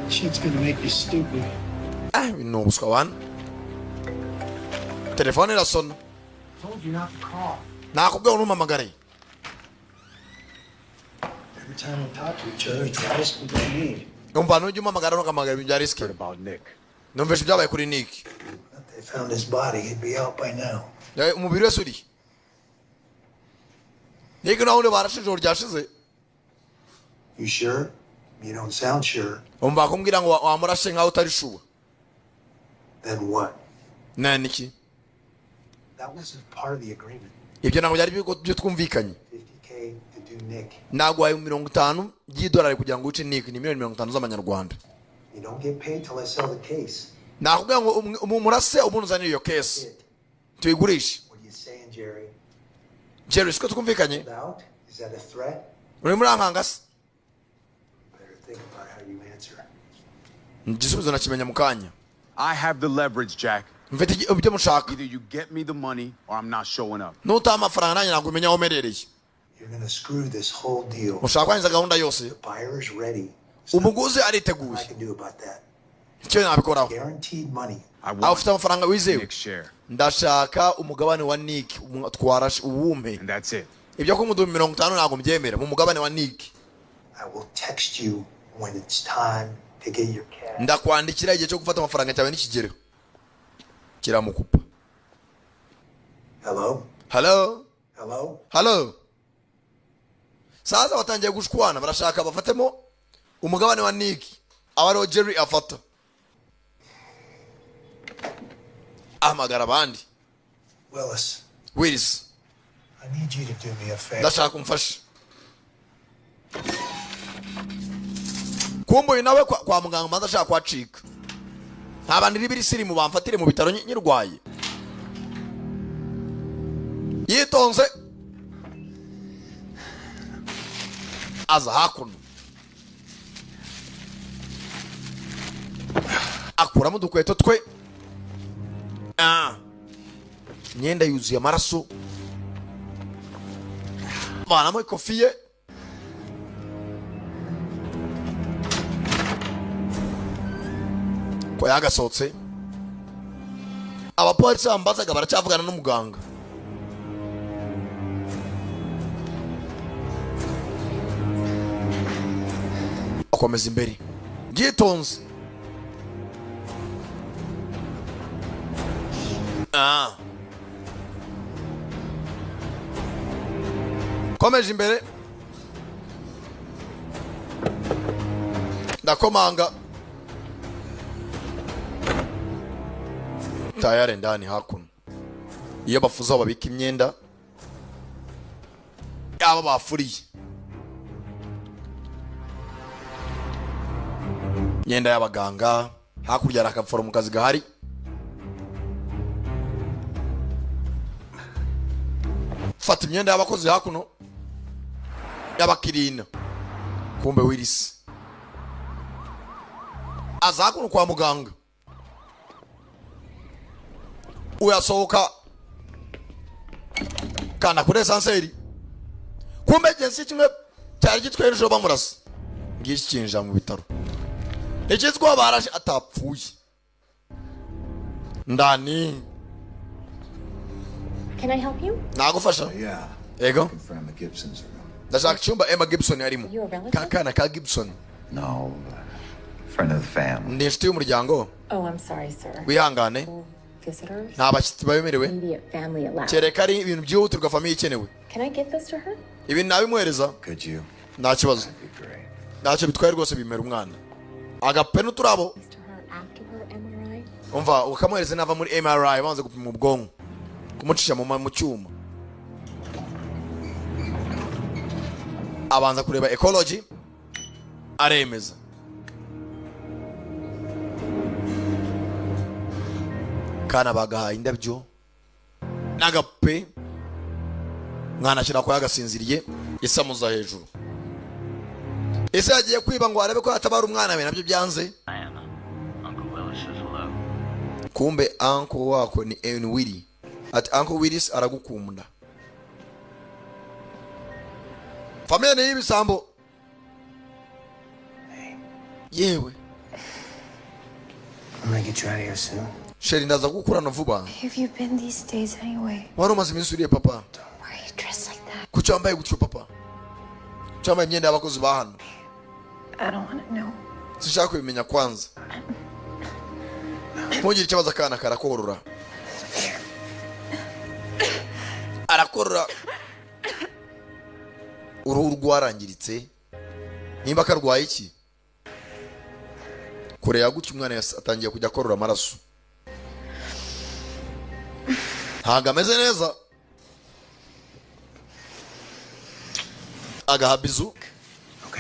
Shit's gonna make you stupid. No, busca one. Telefone la son. Told you not to call. Nakubwiye unumamagare. Every time we talk to each other, it's a risk we don't need. Umva nujya umamagara nukamagara ibya risk. About Nick. Numvise byabaye kuri Nick. If they found his body, he'd be out by now. Umubiri wese uri. Nick nawe barashije ryashize. You sure? You don't sound sure. Umva kumbwira ngo wamurashe nkaho utari shuwa. Then what? Niki? That wasn't part of the agreement. Ibyo ntabwo byari byo twumvikanye. 50K to do Nick. Nagwaye $50 kugira ngo uce Nick ni $50 z'amanyarwanda. You don't get paid till I sell the case. Nakubwiye ngo umurase ubunuzanira iyo case. Tuyigurishe. What are you saying, Jerry? Jerry, siko twumvikanye? Doubt? Is that a threat? Uri muri ankangase? Better think about how you answer. Igisubizo nakimenya mu kanya. I have the leverage, Jack. Mfite ibyo mushaka. Either you get me the money or I'm not showing up. Nuta amafaranga nanjye ntabwo umenya aho umerereye. You're gonna screw this whole deal. Mushaka kwangiza gahunda yose. The buyer is ready. Umuguzi ariteguye. I can do about that. Icyo nabikoraho. Guaranteed money. Aho ufite amafaranga wizewe. Nick share. Ndashaka umugabane wa Nick twara uwumpe. And that's it. Ibyo ko mudu 50 ntabwo mbyemera mu mugabane wa Nick. I will text you when it's time to get your cash. Ndakwandikira igihe cyo gufata amafaranga cyawe n'ikigero. Kiramukupa. Hello? Hello? Hello? Hello? Sasa watangiye gushwana barashaka bafatemo umugabane wa Nick. Abaro Jerry afata. Amagara bandi. Willis. I need you to do me a favor. Ndashaka kumfasha. Kumboye nawe kwa muganga maze ashaka kwacika. Ntabandi ribiri siri mu bamfatire mu bitaro nyirwaye. Yitonze. Aza hakuno. Akuramo dukweto twe. Myenda yuzuye amaraso. vanamo ikofi ye ko yagasohotse. Abapolisi bambazaga baracyavugana n'umuganga. Akomeza imbere yitonze. Komeje imbere ndakomanga tayari ndani hakuno. Iyo bafuza babika imyenda yaba bafuriye, imyenda y'abaganga. Hakurya hari akaforomokazi gahari. Fata imyenda y'abakozi hakuno y'abakirina. Kumbe Willis aza hakuno kwa muganga. Uyasohoka kana kuri esanseri. Kumbe gensi kimwe cyari gitwaye ejo bamurasa. Ngiki kinja mu bitaro. Ekizwa baraje atapfuye. Ndani. Can I help you? Nagufasha? Yeah. Ego. Confirm the Gibsons are around. Ndashaka cyumba Emma Gibson yarimo. You a relative? Kakana ka Gibson. No, friend of the family. Ndi inshuti y'umuryango. Oh, I'm sorry, sir. Wihangane. Visitors? Nta bashyitsi babemerewe. Immediate family allowed. Kereka ari ibintu byihutirwa famiye ikenewe. Can I give this to her? Ibi nabimuhereza. Could you? Nta kibazo. That'd be great. Ntacyo bitwaye rwose bimera umwana. Agapenu turabo. To her after her MRI? Umva ukamuhereza nava muri MRI banze gupima ubwonko. Kumucisha mu cyuma. Abanza kureba ecology aremeza. Kana bagaha indabyo nagape mwana shira ko yagasinziriye isamuza hejuru. Ese yagiye kwiba ngo arebe ko atabara umwana we nabyo byanze. Kumbe uncle wako ni Willy. Ati Uncle Willis aragukunda. Familia ni y'ibisambo. Yewe. I'm gonna get you out of here soon. Sheri ndaza gukurana vuba. Have you been these days anyway? Wari umaze iminsi uriye papa. Why are you dressed like that? Kuki wambaye gutyo papa? Kuki wambaye imyenda y'abakozi ba hano? I don't want to know. Sishaka kubimenya kwanza. Ntugire ikibazo akana karakorora. Arakorora. Uruhu rwarangiritse. Nimba karwaye iki? Kure yagutse umwana atangiye kujya korora amaraso. Ntago ameze neza. Agahabizu.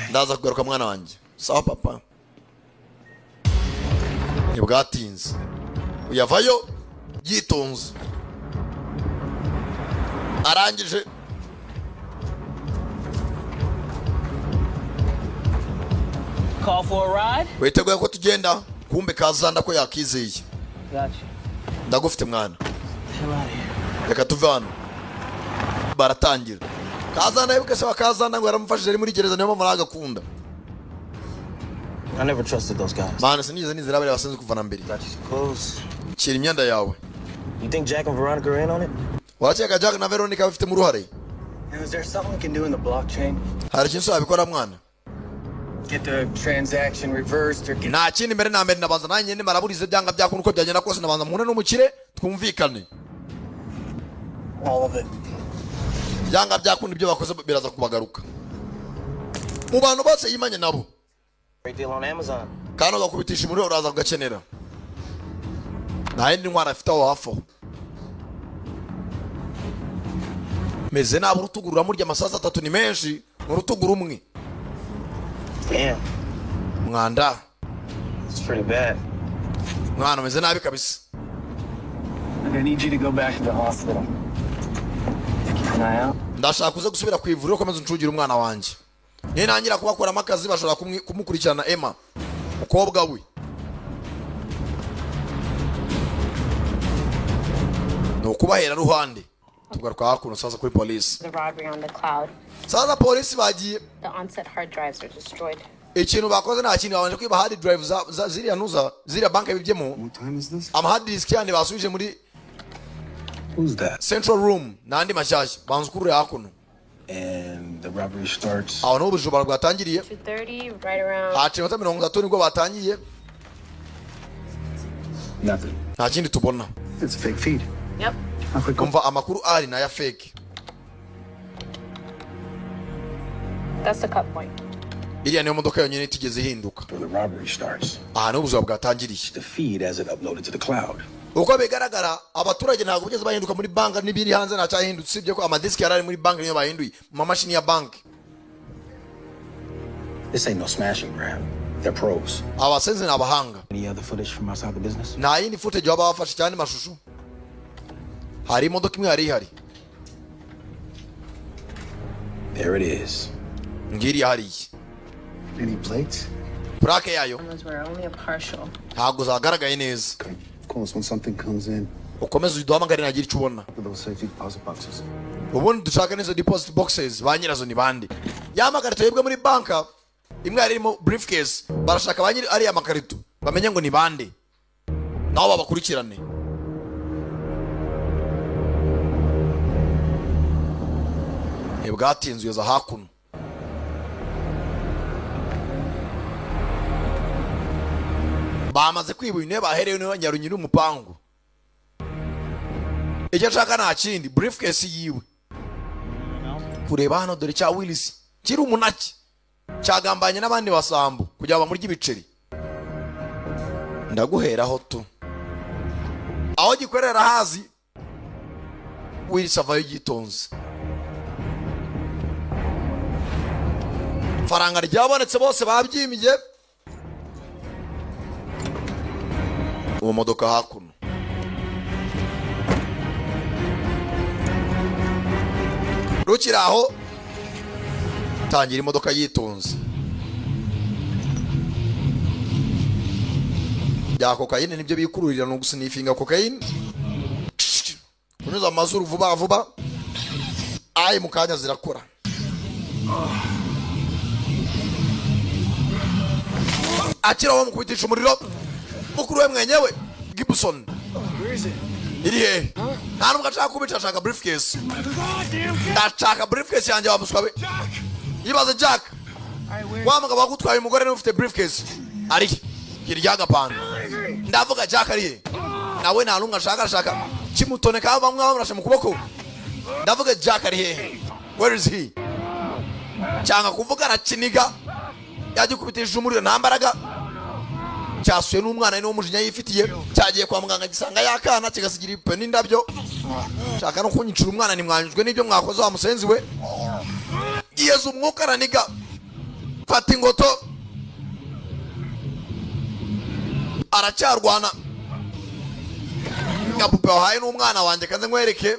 Ndaza kugaruka mwana wanjye. Sawa papa. Nibwatinze. Uyavayo yitonze. Arangije. Call for a ride? Witeguye ko tugenda? Kumbe kazanda ko yakizeye. Gotcha. Ndagufite mwana. Reka tuve hano. Baratangira. Kazanda yibuke se bakazanda ngo yaramufashije ari muri gereza niyo mpamvu aragakunda. I never trusted those guys. Mana sinigeze nizera abari basenze kuva na mbere. Got you some clothes. Kira imyenda yawe. You think Jack and Veronica are in on it? Wakeka Jack na Veronica bafite mu ruhare? Is there something we can do in the blockchain? Hari ikintu wabikora mwana? Get the transaction reversed or get... Nta kindi mbere na mbere nabanza nanjye ndi maraburize byanga byakunda uko byagenda kose nabanza muhune n'umukire twumvikane. All of it. Byanga byakunda ibyo bakoze biraza kubagaruka. Mu bantu bose yimanye nabo. Great deal on Amazon. Kandi ugakubitisha muri uraza kugakenera. Nta yindi ntwara afite aho hafi. Meze nabo urutugu ruramurya amasaha 3 ni menshi mu rutugu rumwe. Damn. Mwanda. It's pretty bad. Mwana meze nabi kabisa. I need you to go back to the hospital. Keep an eye out. Ndashaka kuze gusubira ku ivuriro komeza uncugira umwana wanjye. Ni nangira kubakora amakazi bashobora kumukurikirana Emma. Mukobwa we. No kubahera ruhande. Tugaruka hakuno sasa kuri police. The rod beyond the cloud. Sasa polisi bagiye. The on-set hard drives are destroyed. Ikintu bakoze nta kintu babanje kwiba hard drive za ziriya nuza ziriya bank bibyemo. Am hard disk yandi basubije muri Who's that? Central room nandi mashyashya banzukuru yakuno. And the robbery starts. Aho no bujubara bwatangiriye. 2:30 right around. Hace 30 nibwo batangiye. Nothing. Nta kindi tubona. It's a fake feed. Yep. Kumva amakuru ari na ya fake. That's the cut point. Iriya niyo modoka yonyine itigeze ihinduka. Where the robbery starts. Aha no bujubara bwatangiriye. The feed as it uploaded to the cloud. Uko bigaragara abaturage ntabwo bigeze bahinduka muri bank n'ibiri hanze nta cyahindutse sibye ko amadiski yarari muri bank niyo bahinduye mu mashini ya bank. This ain't no smash and grab. They're pros. Abasenze n'abahanga. Any other footage from outside the business? Nta yindi footage baba bafashe cyane mashusho. Hari imodoka imwe hari ihari. There it is. Ngiri hari. Any plates? Plaque yayo. Those were only a partial. Ntabwo zagaragaye neza. Of course, when something comes in, ukomeze uduhamagare nagira icyo ubona. those safety deposit boxes. Ubundi dushaka n'izo deposit boxes ba nyirazo ni bande. Yamakarito yebwe muri banka imwe yari irimo briefcase barashaka ba nyiri ari amakarito bamenye ngo ni bande. Naho babakurikirane. Ebwatinzwe za hakuno. Bamaze kwiba ibintu baherewe no nyarunyiri umupangu. Icyo nshaka nta kindi briefcase yiwe. Kureba hano dore cya Willis kiri umunaki cyagambanye n'abandi basambu kujya bamurya ibiceri. Ndaguheraho tu. Aho gikorera hazi Willis avayo yitonze. Faranga ryabonetse bose babyimiye. Uwo modoka hakuno. Rukiraho tangira imodoka yitonze. Ya cocaine nibyo bikururira no gusnifinga cocaine. Kunyuza amazuru vuba vuba. Ayi mukanya zirakora. Akira wo mukubitisha umuriro. Mukuru we mwenyewe Gibson. Iri he? Nta nubwo ashaka kubica ashaka briefcase. Ndashaka briefcase yanjye wa muswabe. Yibaze Jack. Wa mugabo bagutwaye umugore n'ufite briefcase. Ari kiryaga panga. Ndavuga Jack ari he? Nawe nta nubwo ashaka kimutoneka bamwe bamurashe mu kuboko. Ndavuga Jack ari he? Where is he? Cyanga kuvuga rakiniga. Yaje kubitisha umuriro nta mbaraga. Cyasuye n'umwana ni wo mujinya yifitiye cyagiye kwa muganga gisanga yakana kigasigira ipe n'indabyo. Shaka no kunyicira umwana ni mwanyujwe n'ibyo mwakoze wa musenzi we. Yezu umwuka raniga. Fata ingoto. Aracyarwana. Ngapupe wahaye n'umwana wanjye kanze nkwereke.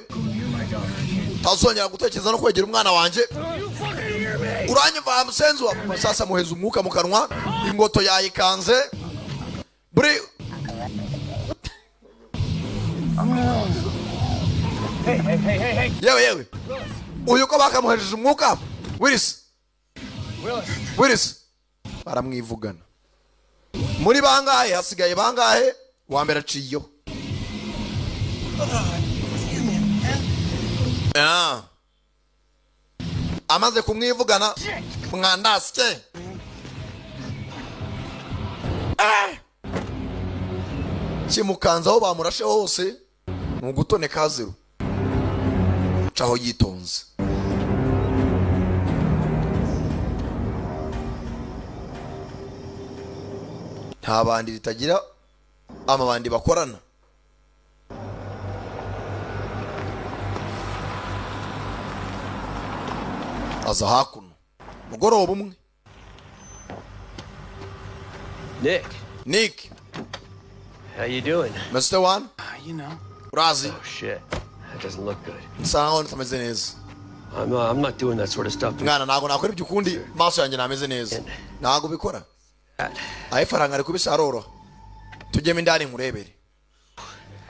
Tazongera gutekereza no kwegera umwana wanjye. Uranyumva musenzi wa sasa muheza umwuka mu kanwa. Ingoto yayikanze. Buri Hey. Yewe. Uyu ko bakamuhejeje umwuka. Willis. Baramwivugana. Muri bangahe hasigaye bangahe? Wa mbere aciyo. Amaze kumwivugana mwandasye. Kimukanza aho bamurashe hose mu gutoneka zero. Caho yitonze. Nta bandi ritagira amabandi bakorana. Aza hakuno mugoroba umwe. Nick. How you doing? Mr. One? You know. Razi. Oh shit. That doesn't look good. Sound tameze neza. I'm not doing that sort of stuff. Ngana nago nakora ibyo ukundi maso yanjye nameze neza. Nago bikora. Ayi faranga ari kubisaroro. Tujyeme indani murebere.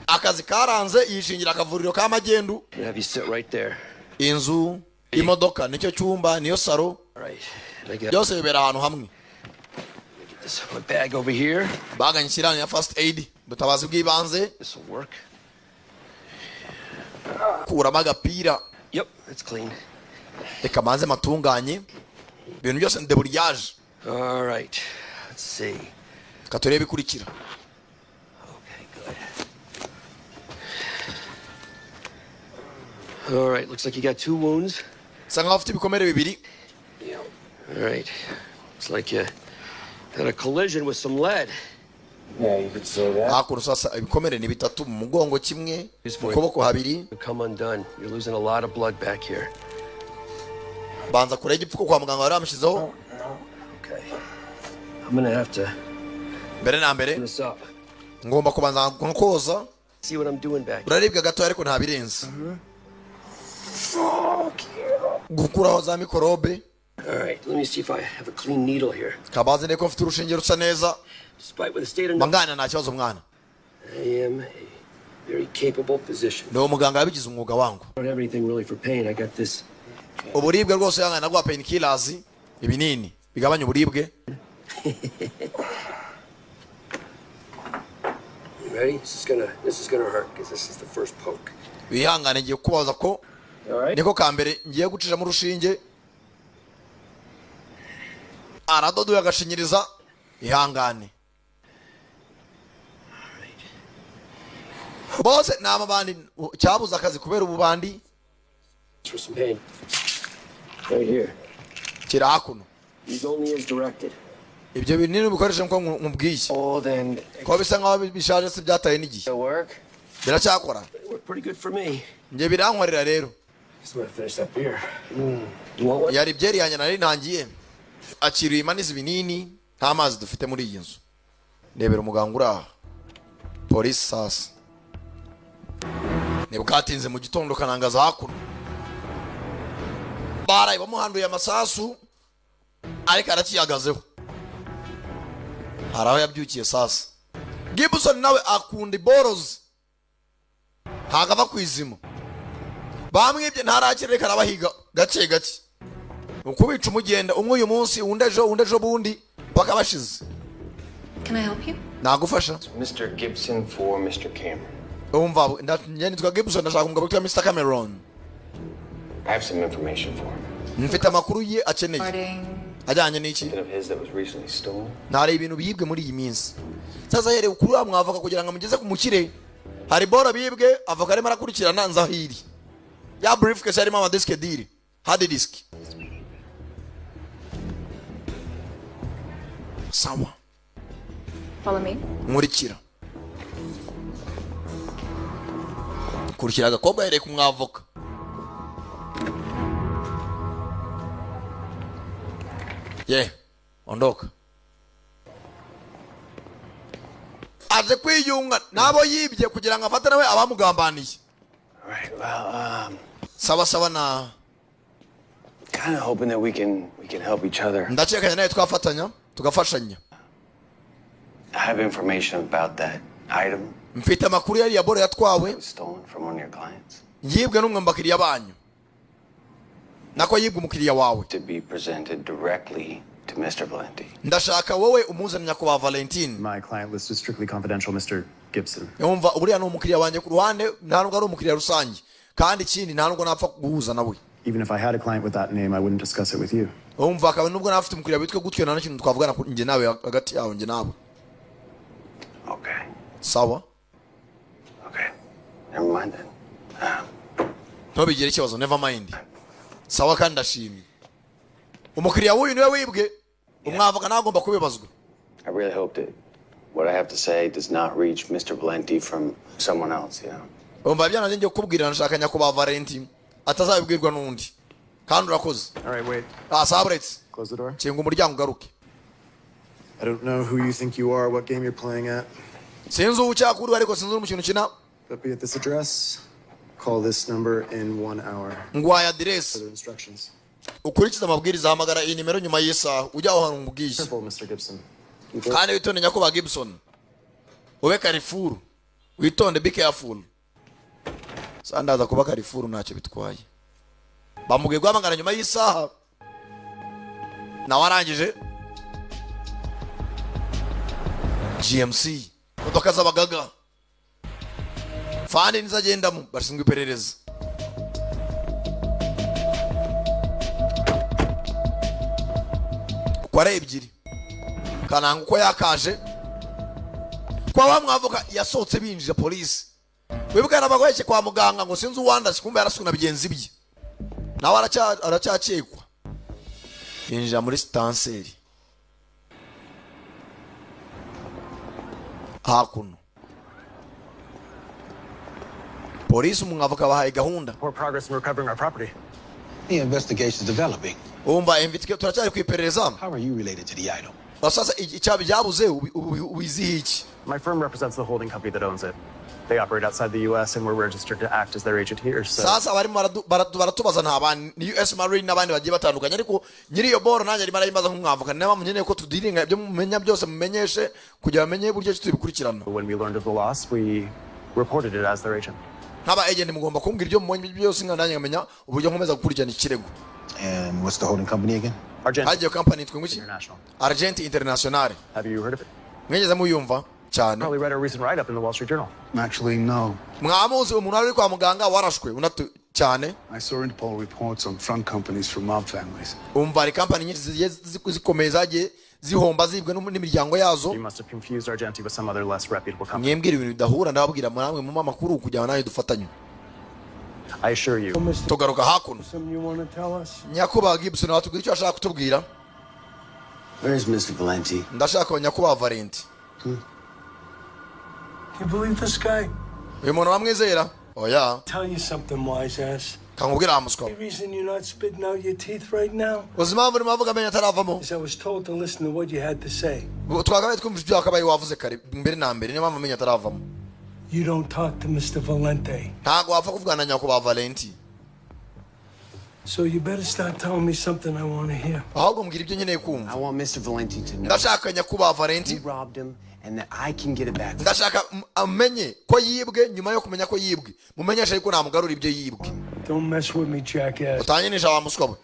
Akazi karanze yishingira akavuriro ka magendu. Have you sit right there. Inzu imodoka nicyo cyumba niyo saro byose bibera ahantu hamwe. This bag over here. Baga nyishyirana ya first aid butabazi bw'ibanze. This will work. Kuramo agapira. Yep, that's clean. Reka manze matunganye ibintu byose ndeburiyaje. All right, let's see. Katurebe bikurikira. All right, looks like you got 2 wounds. Sanga afite ibikomere bibiri. Yeah. All right. Looks like you had a collision with some lead. Yeah, you could say that. Hakuru sasa ibikomere ni bitatu mu mugongo kimwe mu kuboko habiri. Come undone. You're losing a lot of blood back here. Banza kurega ipfuko kwa muganga wari amushizeho. Okay. I'm gonna have to mbere na mbere ngomba kubanza nkoza. See what I'm doing back. Uraribwa gato ariko nta birenze. Fuck you. Gukuraho za mikorobe. All right, let me see if I have a clean needle here. Kabaze ne ko mfite urushinge rusa neza. Despite with the state of mangana nta kibazo mwana. I am a very capable physician. No muganga yabigize umwuga wangu. I don't have anything really for pain. I got this. Uburibwe rwose yanga nagwa pain killers ibinini bigabanya uburibwe. Ready? This is gonna hurt because this is the first poke. Wihangane ngiye kubaza ko niko kambere ngiye gucisha mu rushinge. Aradodo yagashinyiriza ihangane. Bose nama bandi cyabuza akazi kubera ububandi. For some pain. Right here. Kira hakuno. He's only as directed. Ibyo binini bikoresha nko nkubwiye. Oh then. Ko bisa nkaho bishaje se byataye n'igihe. Work. Biracyakora. Pretty good for me. Nje birankorera rero. Just want to finish that beer. Yari byeri yanya nari ntangiye. Akiriye imaniza ibinini nta mazi dufite muri iyi nzu. Ndebera umuganga uraha. Police sasa. Ne bwatinze mu gitondo kanangaza hakuno. Baraye bamuhanduye amasasu ariko arakiyagazeho. Haraho yabyukiye sasa. Gibson nawe akunda borozi. Hagava kwizimo. Bamwibye ntarakireka arabahiga gace gace. Ukubica umugenda umwe uyu munsi undejo bundi paka bashize. Can I help you? Nagufasha. Mr. Gibson for Mr. Cameron. Umva nitwa Gibson ndashaka umugabo witwa Mr. Cameron. I have some information for him. Mfite amakuru ye akeneye. Ajyanye n'iki? Of his that was recently stolen. Ntari ibintu biyibwe muri iyi minsi. Sasa yere ukuru amwavoka kugira ngo amugeze ku mukire. Hari bora biyibwe avoka arimo arakurikirana nzahiri. Ya briefcase arimo ama disk deal. Hard disk. Sawa. Follow me. Nkurikira. Kurikira agakobwa yere kumwavoka. Ondoka. Aje kwiyunga nabo yibye kugira ngo afate nawe abamugambaniye. Right. Well, Sawa na kind of hoping that we can help each other. Ndacheka naye twafatanya tugafashanya. I have information about that item. Mfite amakuru yari yabora yatwawe. Stolen from one of your clients. Yibwe n'umwe mbakiriya banyu. Nako yibwe umukiriya wawe. To be presented directly to Mr. Valenti. Ndashaka wowe umuzanya kuba Valentine. My client list is strictly confidential, Mr. Gibson. Yumva uburiya no umukiriya wanje ku ruhande nta nubwo ari umukiriya rusange kandi ikindi nta nubwo napfa guhuza nawe. Even if I had a client with that name, I wouldn't discuss it with you. Umva kabe nubwo nafite umukiriya bitwe gutyo nta kintu twavugana nje nawe hagati yawe nje nawe. Okay. Sawa. Okay. Never mind then. Ntobigire ikibazo, never mind. Sawa kandi ndashimye. Umukiriya wuyu niwe wibwe. Umwavoka nagomba kubibazwa. I really hope that what I have to say does not reach Mr. Valenti from someone else, you know. Umva byana nje kukubwira nashaka nyakuba Valentine atazabibwirwa nundi. Kandi urakoze. All right, wait. Sabrets. Close the door. Kinga umuryango ugaruke. I don't know who you think you are, what game you're playing at. Sinzi ucyakuru ariko sinzi umukino kina. But be at this address. Call this number in 1 hour. Ngwaya address. Further instructions. Ukurikiza amabwiriza hamagara iyi nimero nyuma y'isa ujya aho hantu umubwiye. Careful, Mr. Gibson. Kandi witonde nyakuba Gibson. Ube karifuru. Witonde be careful. Sandaza kuba karifuru ntacyo bitwaye. bamubwiye guhamagara nyuma y'isaha nawe arangije GMC modoka z'abagaga fani nizagendamo bashinzwe iperereza uko ari ebyiri kananga uko yakaje kwa wa mwavoka yasohotse binjira polisi wibuka n'abagweke kwa muganga ngo sinzi uwandashe kumbe yaraswe na bigenzi bye nawe aracyakekwa yinjira muri stanseri hakuno polisi umwavoka bahaye gahunda more progress in recovering our property. The investigation is developing. umva invitike turacyari kwiperereza. How are you related to the idol? Sasa icyabi byabuze ubizihi iki? My firm represents the holding company that owns it. They operate outside the US and we're registered to act as their agent here. So sasa bari baratubaza ntabandi ni US Marine n'abandi bagiye batandukanye ariko nyiri yo boro nanjye ari marayimbaza nk'umwavoka niba munyeneye ko tudiringa ibyo mumenya byose mumenyeshe kugira bamenye buryo tubikurikirana. When we learned of the loss, we reported it as their agent. Nk'aba agent mugomba kumbwira ibyo mumenye byose nkananye ngamenya uburyo nkomeza gukurikirana ikirego. And what's the holding company again? Argent company twinguki? Argent International. Have you heard of it? Mwegeze muyumva cyane. Probably read a recent write-up in the Wall Street Journal. Actually, no. Mwamuzi umuntu ari kwa muganga warashwe unatu cyane. I saw Interpol reports on front companies from mob families. Umva company nyinshi zikomeye zagiye zihomba zibwe n'imiryango yazo. You must have confused Argenti with some other less reputable company. Mwembwira ibintu bidahura ndababwira muramwe mu makuru kujya nayo dufatanye. I assure you. Tugaruka hakuno. Something you want to tell us? Nyakuba Gibson watubwira icyo ashaka kutubwira. Where is Mr. Valenti? Ndashaka Nyakuba Valenti. You believe this guy? Uyu muntu bamwizera? Oya. Tell you something, wise ass. Kangubwira amuswa. The reason you're not spitting out your teeth right now? Uzima muri mavuga menya taravamo. Is I was told to listen to what you had to say. Twagaye twumva ibyo akabaye wavuze kare mbere na mbere niyo mpamvu menya taravamo. You don't talk to Mr. Valenti. Ntago wapfa kuvugana na Nyakuba Valenti. So you better start telling me something I want to hear. Ahubwo mbwira ibyo nkeneye kumva. I want Mr. Valenti to know. Ndashaka Nyakuba Valenti. You robbed him and that I can get it back. Ndashaka amenye ko yibwe nyuma yo kumenya ko yibwe. Mumenyesha yuko namugarura ibyo yibwe. Don't mess with me, jackass. Utanyenisha wa muswa.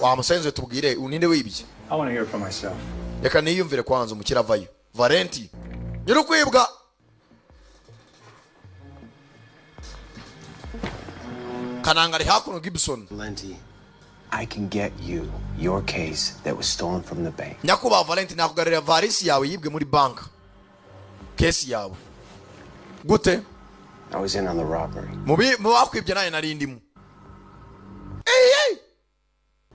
Wa musenze tubwire uninde wibye. I want to hear it for myself. Reka niyumvire kwanza umukira vayo. Valenti. Nyiri kwibwa. Kanangari hakuno Gibson. Valenti, I can get you your case that was stolen from the bank. Nyakuba Valenti nakugarira varisi yawe yibwe muri bank. Case yawe. Gute? I was in on the robbery. Mubi mubakwibye naye narindimu. Hey.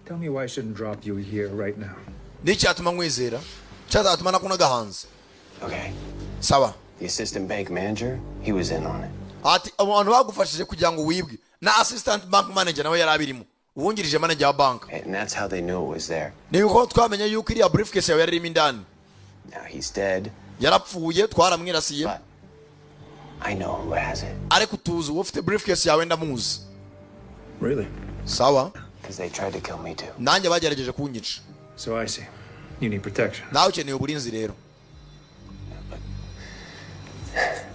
Tell me why I shouldn't drop you here right now. Niki atuma mwizera? Cyazatuma nakuna gahanze. Okay. Sawa. The assistant bank manager, he was in on it. Ati abantu bagufashije kugira ngo wibwe. Na assistant bank manager nawe yarabirimo. Uwungirije manager wa bank. And that's how they knew it was there. Niko twamenye yuko iriya briefcase yawe yarimo indani. Now he's dead. Yarapfuye twaramwirasiye. I know who has it. Ariko tuzi ufite briefcase yawe ndamuzi. Really? Sawa. Because they tried to kill me too. Nanjye bagerageje kunyica. So I see. You need protection. Nawe ukeneye uburinzi rero.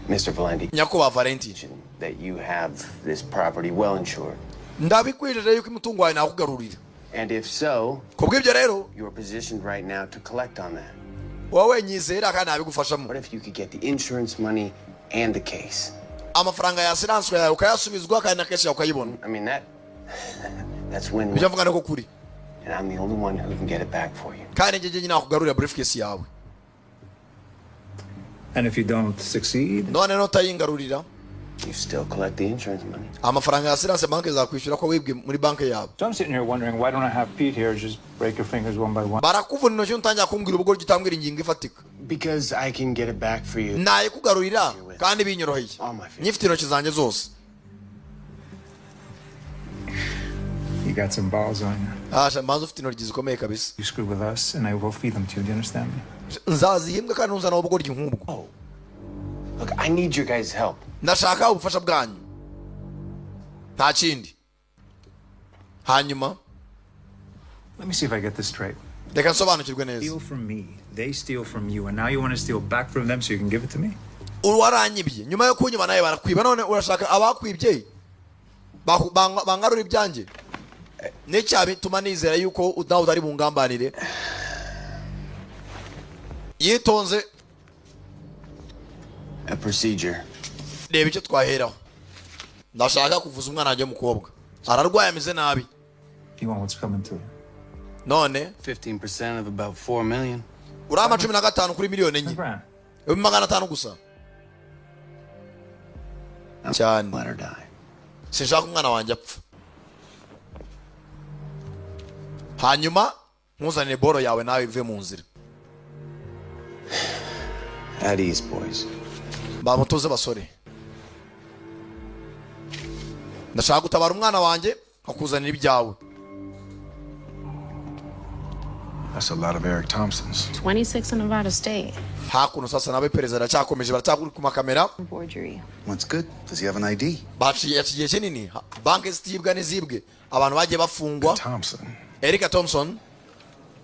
Mr. Valenti, Nyakuba Valenti, that you have this property well insured. Ndabikwijeje yuko imitungo yawe nakugarurira. And if so, kubw'ibyo rero, you are positioned right now to collect on that. Wowe nyizera kandi nabigufashamo. What if you could get the insurance money and the case? Amafaranga ya assurance yawe ukayasubizwa kandi na case yawe ukayibona. I mean that's win-win. Bijya mvuga ko kuri. And I'm the only one who can get it back for you. Kandi njye nyina nakugarurira briefcase yawe. And if you don't succeed? None no tayingarurira. You still collect the insurance money. Amafaranga ya assurance bank zakwishyura ko wibwe muri bank yawe. So I'm sitting here wondering why don't I have Pete here just break your fingers one by one? Barakuvuna intoki utangira kumbwira ubwo gitambwira ingingo ifatika. Because I can get it back for you. Naye kugarurira kandi binyoroheye. Nyifite intoki zanjye zose. You got some balls on you. Asha manzo ufite intoki zikomeye kabisa. You screw with us and I will feed them to you. Do you understand me? Nzazihimbwa kandi unzana ubugoryi nk'ubwo. Look, I need your guys' help. Ndashaka ubufasha bwanyu. Nta kindi. Hanyuma. Let me see if I get this straight. Reka nsobanukirwe neza. Steal from me, they steal from you, and now you want to steal back from them so you can give it to me? Waranyibye. Nyuma yo kunyuma naye barakwiba none urashaka abakwibye. Bangarura ibyanjye. N'icyabi tuma nizera yuko udaho utari bungambanire. Yitonze. A procedure. Reba icyo twaheraho. Ndashaka kuvuza umwana wanjye w'umukobwa. Ararwaye ameze nabi. You want what's coming to you? None 15% of about 4 million. Urama 15 kuri miliyoni enye. Magana 5 gusa. Cyane. Let her die. Sinshaka umwana wanjye apfa. Hanyuma ntuzanire boro yawe nawe ive mu nzira. At ease, boys. Bamutoze basore. Ndashaka gutabara umwana wanjye akuzanira ibyawe. That's a lot of Eric Thompsons. 26 in Nevada State. Hakuno sasa nabe perezida aracyakomeje baracyakuri ku makamera. Forgery. What's good? Does he have an ID? Baciye kinini. Banke zitibwa n'izibwe. Abantu bagiye bafungwa. Thompson. Eric Thompson.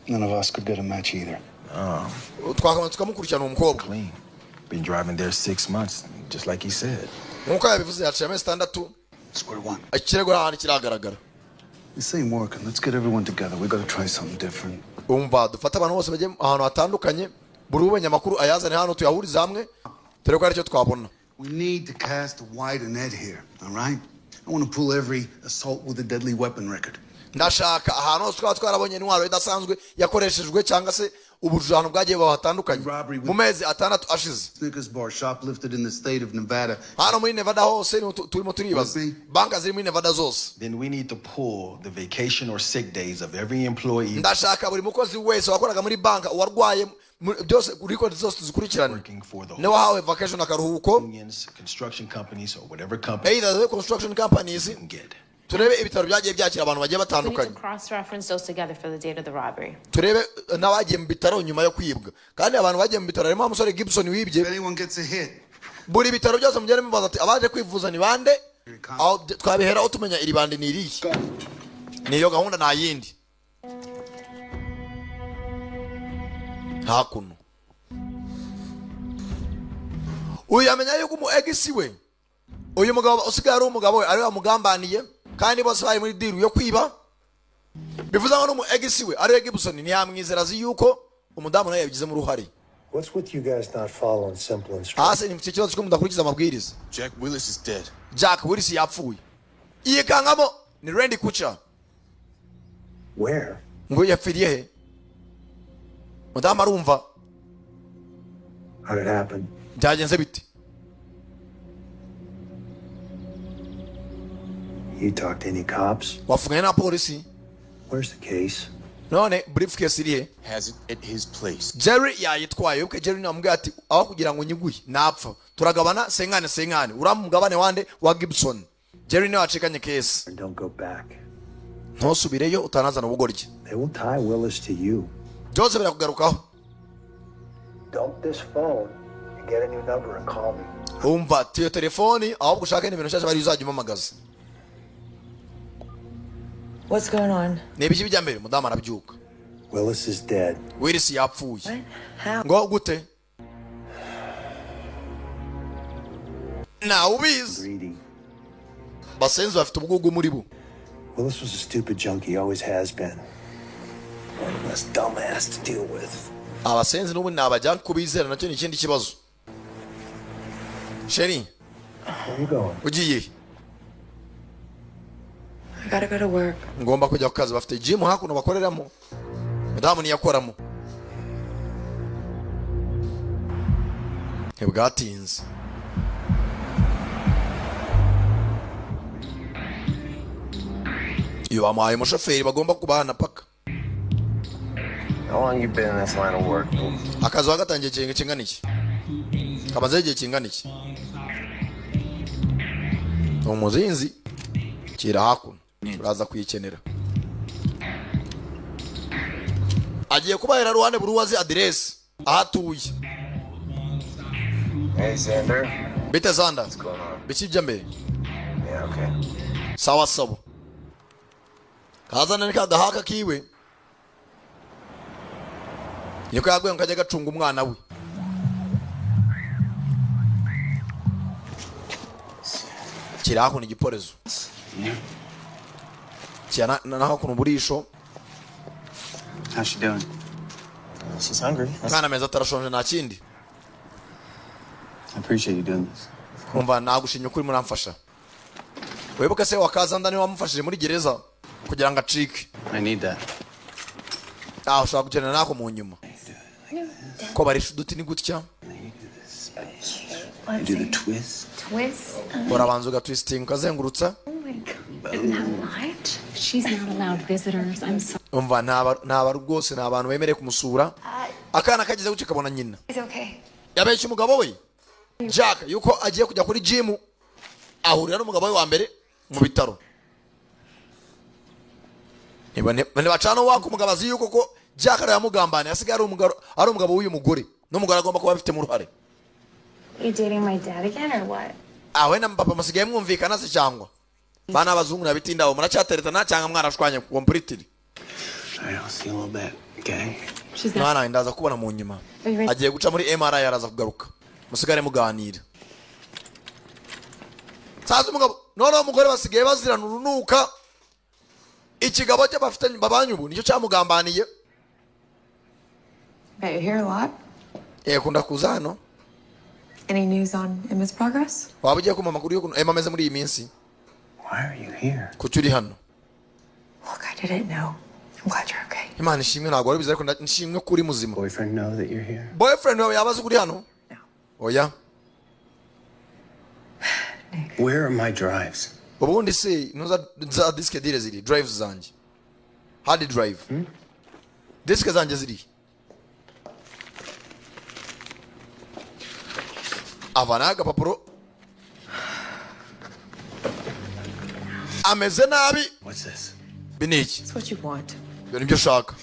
None of us could get a match either. Twamukurikirana umukobwa. Clean. Been driving there 6 months, just like he said. Nkuko yabivuze yaciye amezi 6. Square one. Ikirego hano kiragaragara. This ain't working. Let's get everyone together. We gotta try something different. Umva dufata abantu bose bagiye ahantu hatandukanye buri ubenye makuru ayazane hano tuyahuriza hamwe tere ko aricyo twabona. We need to cast a wide net here, all right? I want to pull every assault with a deadly weapon record. Ndashaka ahantu hose twarabonye intwaro idasanzwe yakoreshejwe cyangwa se ubujano bwagiye bahatandukanye mu mezi 6 ashize. Snickers bar shoplifted in the state of Nevada. Hano muri Nevada hose turimo turibaza banka ziri muri Nevada zose. Then we need to pull the vacation or sick days of every employee. Ndashaka buri mukozi wese wakoraga muri banka warwaye byose record zose zikurikirana. Ne wahawe vacation akaruhuko. Construction companies or whatever company. Either the construction companies. Turebe ibitaro byagiye byakira abantu bagiye batandukanye. Cross reference those together for the date of the robbery. Turebe nabagiye mu bitaro nyuma yo kwibwa. Kandi abantu bagiye mu bitaro harimo umusore Gibson wibye. Anyone gets a hit. Buri bitaro byose mugere mubaza ati abaje kwivuza ni bande? Aho twabihera utumenya iri bande ni irihe. Niyo gahunda nta yindi. Hakuno. Uyu amenya yuko mu egisi we. Uyu mugabo usigaye ari umugabo we ari wamugambaniye kandi bose bari muri deal yo kwiba. Bivuze ngo no mu egisi we ari Gibson ni yamwizera azi yuko umudamu nawe yabigize mu ruhare. What's with you guys not following simple instructions? Ase ni mkikibazo cyo mudakurikiza amabwiriza. Jack Willis is dead. Jack Willis yapfuye. Iyekangamo ni Randy Kucha. Where? Ngo yapfiriye he? Mudamu arumva. How did it happen? Byagenze bite? You talked to any cops? Wafunganye na polisi. Where's the case? None briefcase irihe? Has it at his place. Jerry yayitwaye uke Jerry namubwira ati aho kugira ngo nyiguye napfa turagabana sengane uramugabane wande wa Gibson. Jerry ne wacikanye case. Don't go back. Ntusubireyo utanazana ubugoryi. They will tie Willis to you. Byose birakugarukaho. Dump this phone and get a new number and call me. Umva tiyo telefoni ahubwo ushaka ibintu cyose bari uzajya umamagaza. What's going on? Nebiki bijya mbere mudamu arabyuka. Willis is dead. Willis yapfuye. How? Ngo gute? Na ubizi. Basenzi bafite ubwugu muri bo. Willis was a stupid junkie, he always has been. One less dumbass to deal with. Abasenzi n'ubu nabajya kubizera nacyo ni ikindi kibazo. Sheri. Where you going? Ugiye? I gotta go to work. Ngomba kujya ku kazi bafite gym hakuno bakoreramo. Mudamu ni yakoramo. Hebwatinze. Iyo amaye umushoferi bagomba kubana paka. How long you been in this line of work? Akazi wagatangiye kingana iki? Kamaze igihe kingana iki? Umuzinzi kira hakuno. Uraza kuyikenera. Agiye kubahera ruhande buri wazi address ahatuye. Hey, Xander. Bite Xander. Biki byambere? Yeah, okay. Sawa sawa. Kazana nika gahaka kiwe. Niko yagwe nkajya gacunga umwana we. Kiraho ni giporezo. kiana naho kuno burisho. How's she doing? She's hungry. Kana meza tarashonje nta kindi. I appreciate you doing this. Umva nagushimye kuri muramfasha. Webuka se wakaza ndani wamufashije muri gereza kugira ngo acike. I need that. Ushaka kugenda nako mu nyuma. Ko barisha uduti ni gutya. Do the twist. Twist? Urabanza ugatwisting ukazengurutsa. Oh my God. Isn't that right? She's not allowed visitors. I'm sorry. Umva naba rwose nabantu bemereye kumusura. Akana kageze gucika kabona nyina. It's okay. Yabeshye umugabo we. Jack yuko agiye kujya kuri gym ahurira n'umugabo we wa mbere mu bitaro. Bane bacana wako umugabo azi yuko ko Jack yamugambane asigaye ari umugabo w'uyu mugore n'umugore agomba kuba afite mu ruhare. You dating my dad again or what? Awe na papa musigaye mwumvikana se cyangwa bana abazungu nabitindaho muracyateretana cyangwa mwarashwanye completely. I'll see you a little bit, okay? Mwana ndaza kubona mu nyuma. Agiye guca muri MRI araza kugaruka. Musigare muganira. Saza umugabo none umugore basigaye bazirana urunuka. Ikigabo cyo bafitanye babanyubu nicyo cyamugambaniye. Bet you're here a lot. Kunda kuza hano. Any news on Emma's progress? Waba ugiye kumama kuri yo Emma ameze muri iyi minsi. Why are you here? Kuki uri hano? Look, I didn't know. I'm glad you're okay. Imana ishimwe ntabwo wari bize ariko nshimwe kuri muzima. Boyfriend know that you're here? Boyfriend wawe yabaze kuri hano? No. Oya. Where are my drives? Ubundi se za disk dire ziri drives zanje. Hard drive. Disk zanje ziri. Avana agapapuro ameze nabi. What's this? Biniki. It's what you want. Nibyo ushaka.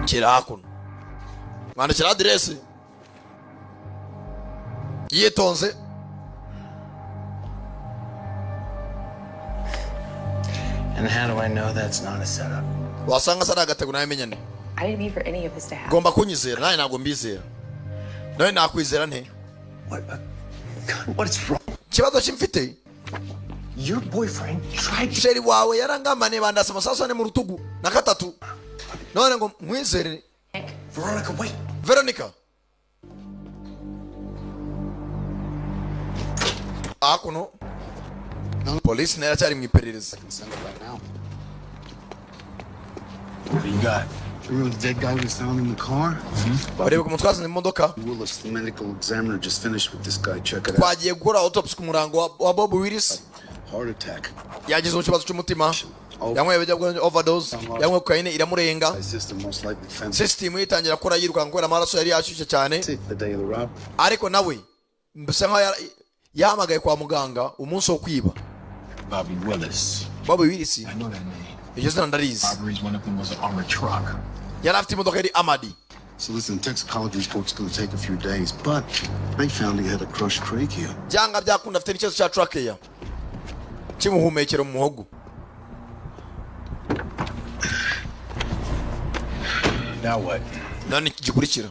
Kirakuno. Mwandikira address. Yitonze. And how do I know that's not a setup? Wasanga sada gatego namenyane. I didn't mean for any of this to happen. Gomba kunyizera naye ntabwo mbizera. Nawe nakwizera nte? What's wrong? Kibazo kimfite? Your boyfriend tried to... Sheri wawe yarangamane bandasa amasaso ane mu rutugu na gatatu. None ngo mwizere. Veronica, wait. Veronica. Akuno. Police na yachari mwiperereza. What you got? Remember the dead guy was found in the car? Barebe kumutwaza mu modoka. Willis, the medical examiner, just finished with this guy. Check it out. Twagiye gukora autopsy ku murango wa Bob Willis. Heart attack. Yagize ikibazo cy'umutima. Yamwe bijya bwa overdose. Yamwe cocaine iramurenga. System itangira kora yiruka ngo amaraso yari yashyushye cyane. Ariko nawe mbese nka yahamagaye kwa muganga umunsi wo kwiba. Bobby Willis. Bobby Willis. I know that name. Yes, ndarizi. Robberies, one of them was an armored truck. Yari afite imodoka yari Amadi. So listen, toxicology report's going to take a few days, but they found he had a crushed trachea. Byanga byakunda afite n'ikibazo cya trachea. Kimuhumekero mu muhogo. Now what? Nani kigikurikira?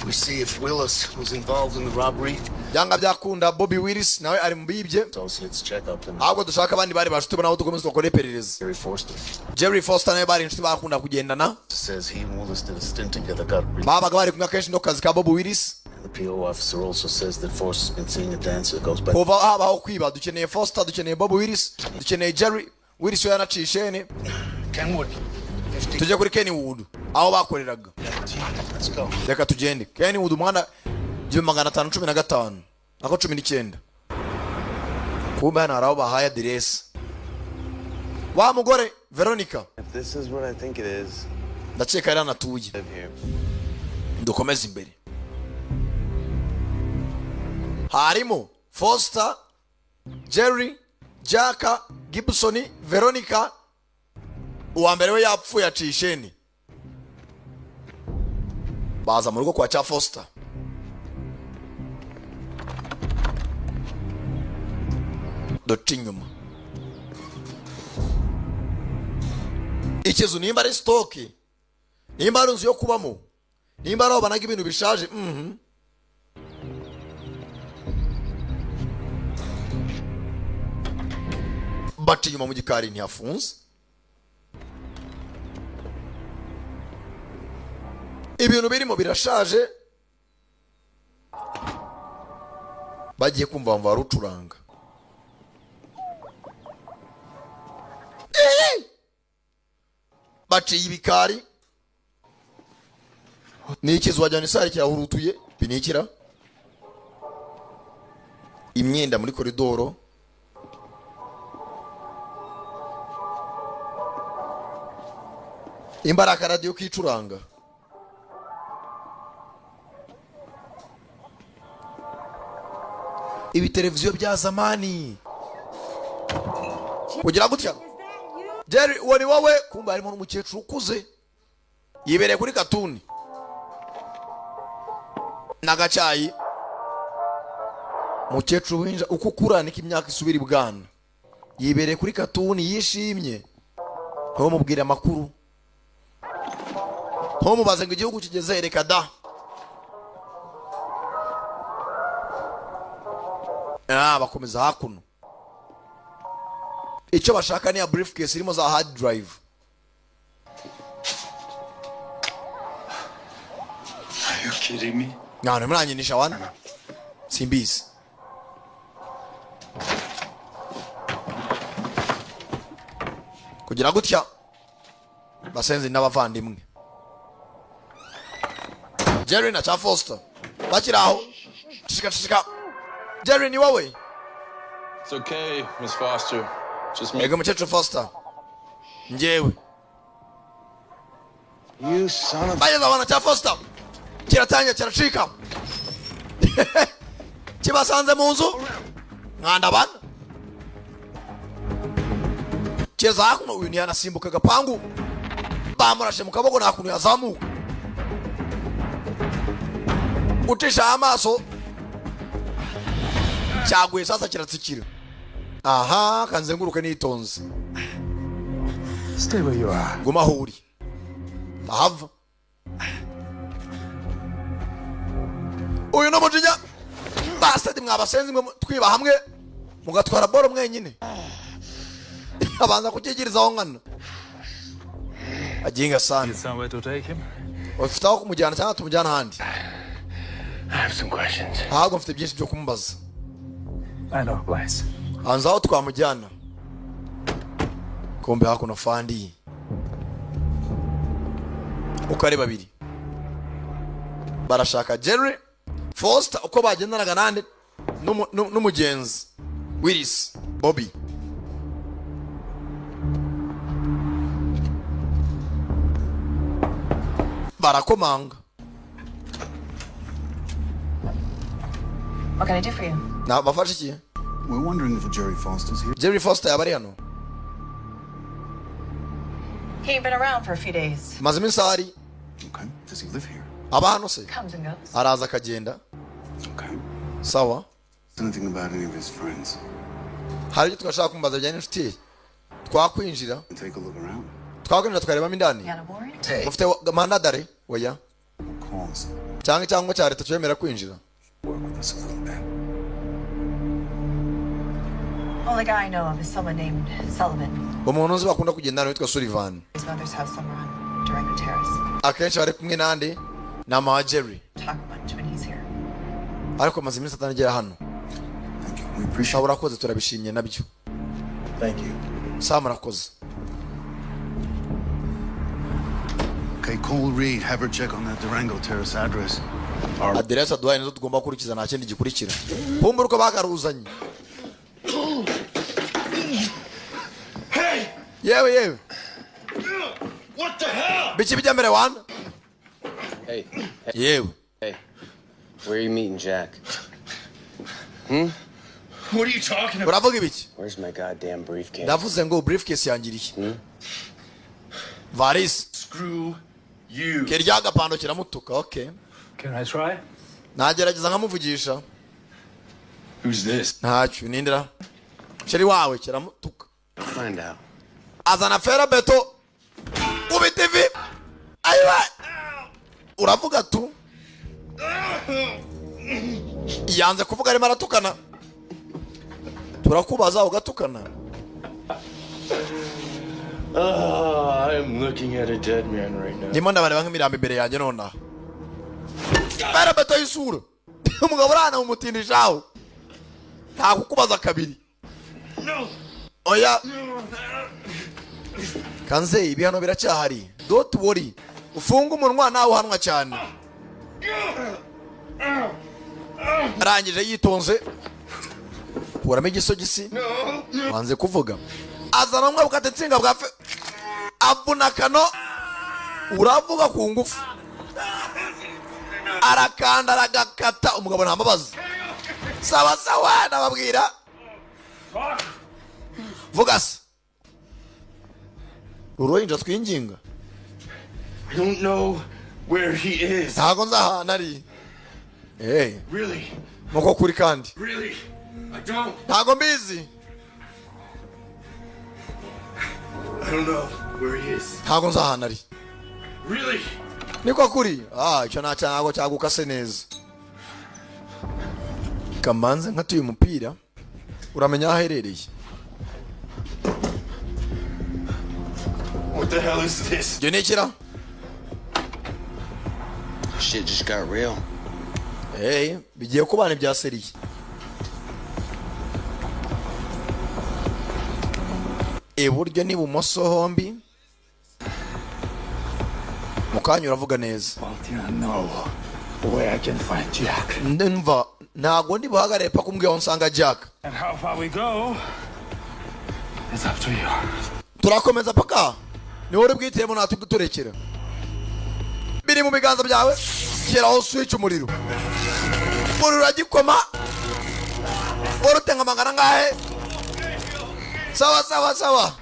We see if Willis was involved in the robbery. Byanga byakunda Bobby Willis nawe ari mu bibye. Ahubwo dushaka abandi bari bashuti naho tukomeza gukora iperereza. Jerry Foster nawe bari inshuti bakunda kugendana. Says he and Willis did a stint together. Babaga bari kumwe kenshi no kazi ka Bobby Willis. The PO officer also says that Foster's been seeing a dancer that goes by. Kuva habaho kwiba dukeneye Foster, dukeneye Bobby Willis, dukeneye Jerry Willis yanacishene. Kenwood. Tujye kuri Kenwood aho bakoreraga. Let's go. Reka tugende. Kenwood umwana 1515 nako 19. Kuba naraho bahaye address. Wa mugore Veronica. If this is what I think it is. Ndakeka ari anatuye. Dukomeze imbere. Harimo Foster, Jerry, Jaka, Gibson, Veronica. Uwa mbere we yapfuye acisheni. Baza mu rugo kwa cha Foster. Dotinyuma. Ikizu nimba ari stock. Nimba ari nzu yo kubamo. Nimba ari banaga ibintu bishaje. baca inyuma mu gikari ntihafunze. Ibintu birimo birashaje. Bagiye kumva mva rucuranga. Baciye ibikari. Nikizo wajyana isari kirahurutuye binikira. Imyenda muri koridoro. Imbaraka radio kicuranga. Ibi televiziyo bya zamani. Kugira gutya. Jerry woni wowe kumba harimo n'umukecuru ukuze. Yibereye kuri katuni. Nagacayi. Mukecuru winja uko kuranika imyaka isubira ibwana. Yibereye kuri katuni yishimye. Ho mubwira amakuru. Ho mubaze ngo igihugu kigeze reka da. Bakomeza hakuno. Icyo bashaka ni ya briefcase irimo za hard drive. Are you kidding me? None mwanyinisha wana. Simbizi. Kugira gutya. Basenze n'abavandimwe. Jerry na cha Foster. Bakiraho. Shika. Jerry ni wowe. It's okay, Miss Foster. Just me. Ego mchecho Foster. Njewe. You son of... Baye wana cha Foster. Kiratanya kiracika. Kibasanze mu nzu. Nganda bana. Cheza hakuno uyu ni anasimbuka gapangu. Bamurashe mu kaboko nakuntu yazamuka. Utisha amaso. Cyagwe sasa kiratsikira. Aha kanzenguruke nitonze. Stay where you are. Guma huri. Tahava. Uyu no mujinya. Bastadi mwabasenzi mwe twiba hamwe mugatwara boro mwenyine. Abanza kukigiriza aho ngana. Ajinga sana. Somewhere to take him? Ufitaho kumujyana cyangwa tumujyana handi? I have some questions. Hago mfite byinshi byo kumubaza. I know a place. Anzaho twamujyana. Kombe hakuno fandi. Ukare babiri. Barashaka Jerry Foster uko bagendanaga nande n'umugenzi Willis Bobby. Barakomanga. What can I do for you? Na bafashe iki? We're wondering if Jerry Foster's here. Jerry Foster yabari hano. He ain't been around for a few days. Mazimi sari. Okay. Does he live here? Aba hano se? Comes and goes. Araza kagenda. Okay. Sawa. Anything about any of his friends? Hari icyo twashaka kumbaza bijyanye n'inshuti. Twakwinjira. Take a look around. Twakwinjira tukarebamo indani. Mufite mandadare oya. Calls. Cyangwa cya leta cyemera kwinjira. Work with us a little bit. Only guy I know of is someone named Sullivan. Umuntu uzi bakunda kugendana witwa Sullivan. His mother's house somewhere on Durango Terrace. Akenshi bari kumwe nande na ma Jerry. Talk much when he's here. Ariko maze iminsi atanagera hano. Thank you. We appreciate it. Urakoze turabishimye nabyo. Thank you. Sam urakoze. Okay, call Reed. Have her check on that Durango Terrace address. Address aduhaye nizo tugomba kurikiza nta kindi gikurikira. Humura uko bakaruzanye. Hey! Yewe. What the hell? Bichi bijya mbere wana? Hey. Yewe. Hey. Where are you meeting Jack? What are you talking about? Uravuga ibiki? Where's my goddamn briefcase? Ndavuze ngo briefcase yangiriye. Varis. Screw you. Kirya gapando kiramutuka. Okay. Can I try? Nagerageza nkamuvugisha. Who's this? Ntacyo nindira. Sheri wawe kiramutuka. Find out. Azana fera beto. Ubi TV. Aywa. Uravuga tu. Yanze kuvuga arimo aratukana. Turakubaza ugatukana. I'm looking at a dead man right now. Ndimo ndabareba nk'imirambo imbere yanjye nona. Bara beto y'isura. Umugabo urana umutindishaho. Nta kukubaza kabiri. Oya. Kanze ibihano biracyahari. Don't worry. Ufunga umunwa nawe uhanwa cyane. Arangije yitonze. Kuramo igisogisi. Wanze kuvuga. Azana umwe bukatetsinga bwafe. Avuna kano. Uravuga ku ngufu. Arakanda aragakata umugabo nta mbabazi. Sawa sawa nababwira. Vuga se. Uroyinja twinginga. I don't know where he is. Ntago nzahana ari. Really? Muko kuri kandi. Really? I don't. Ntago mbizi. I don't know where he is. Ntago nzahana ari. Really? Niko kuri. Icyo ntago cyagukase neza. Kamanze nkatuye umupira. Uramenya aherereye. What the hell is this? Jonekira. Shit just got real. Bigiye kubana ibya seriye. Iburyo ni bumoso hombi. Mukanya uravuga neza. Where I can find Jack. Ndumva ntago ndi buhagare pa kumbwira nsanga Jack. And how far we go is up to you. Turakomeza paka. Ni wowe bwitemo natuturekera. Biri mu biganza byawe. Kiraho switch umuriro. Uragikoma. Urutenga magana ngahe. Sawa.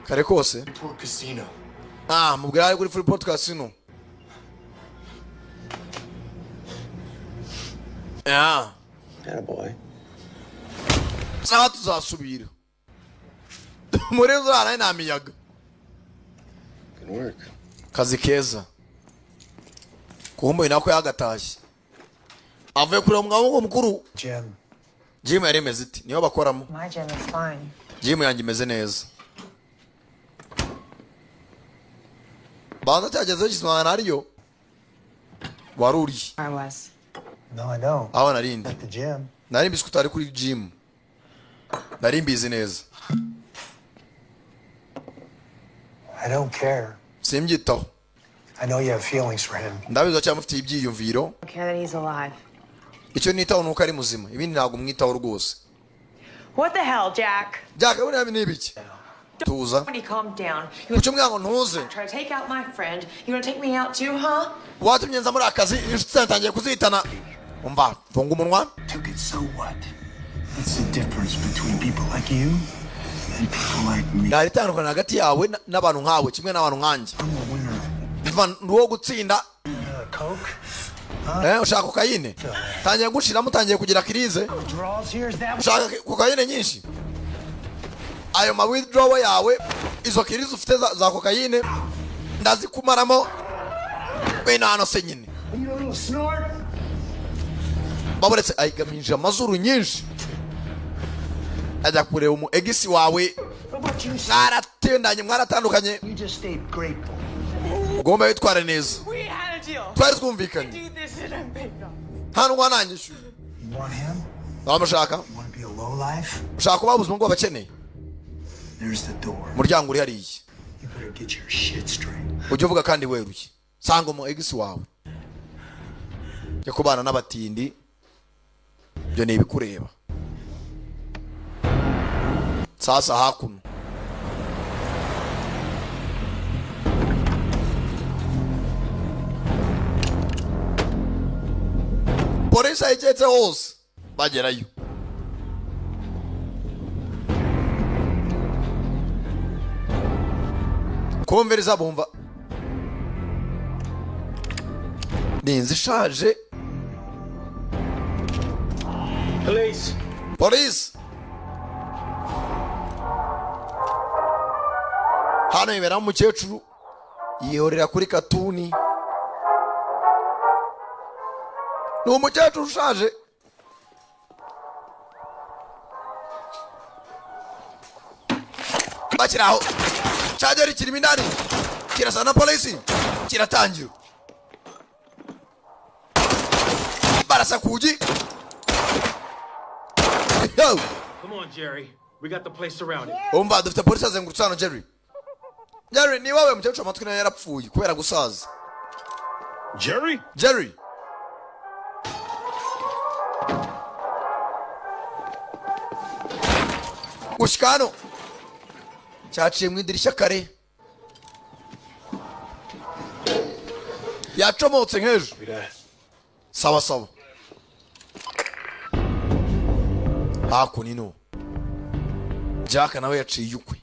Kare kose. Freeport Casino. Mubwira ari kuri Freeport Casino. Yeah. Boy. Sawa tuzasubira. Muri zara na miyaga. Good work. Kazi keza. Kuhumba inako yagatashye. Avuye kure umugabo mukuru. Jim yari meze iti niyo bakoramo. My gym is fine. Jim yanjye imeze neza. Banda cyageze kiswana ariyo. Waruri. I was. No, I know. Aho narindi. At the gym. Nari mbisukutari kuri gym. Nari mbizi neza. I don't care. Simbyitaho. I know you have feelings for him. Ndabizo cyane mufite ibyiyumviro. I care that he's alive. Icyo nitaho nuko ari muzima. Ibindi ntago mwitaho rwose. What the hell, Jack? Jack, uri habi nibiki? Tuza. When he calmed down, Kuki umwango ntuze? try to take out my friend. You gonna take me out too, huh? Watumye nza muri akazi, inshuti zantangiye kuzitana. Umva, funga umunwa. Took it, so what? What's the difference between people like you and people like me? Nari tandukana hagati yawe n'abantu nkawe, kimwe n'abantu nkanjye. Ivan nuwo gutsinda. Coke? Ushaka kokayine? Tangiye gushiramo tangiye kugira krize. Ushaka kokayine nyinshi? Ayo ma withdrawal yawe, izo krize ufite za kokayine ndazikumaramo. Bena hano se nyine. Baburetse ayigamije amazuru nyinshi. Ajya kureba umu egisi wawe. Mwaratendanye mwaratandukanye. Ugomba witware neza. Twari twumvikanye. Hano wananyishu. Bamushaka. Ushaka kuba ubuzima bw'abakeneye. Muryango uri hariya. Ujye uvuga kandi weruye. Sanga umu egisi wawe. Jya kubana n'abatindi. Byo ni ibikureba. Sasa hakuno. Polisi ayigeze hose bagerayo. Kumviriza bumva. Ninzi ishaje. Police. Hano ibera umukecuru yihorera kuri katuni. Ni umukecuru ushaje. bakiraho cyagera kirimo indani kirasa na polisi kiratangira barasa kugi. Yo, come on, Jerry. We got the place surrounded. Umva dufite polisi azengurutse hano Jerry. Jerry ni wawe mukecuru amatwi nayo yarapfuye kubera gusaza. Jerry Gushikano cyaciye mu idirishya kare yacomotse nk'ejo. Sawa sawa hakunino Jack nawe yaciye ukwe.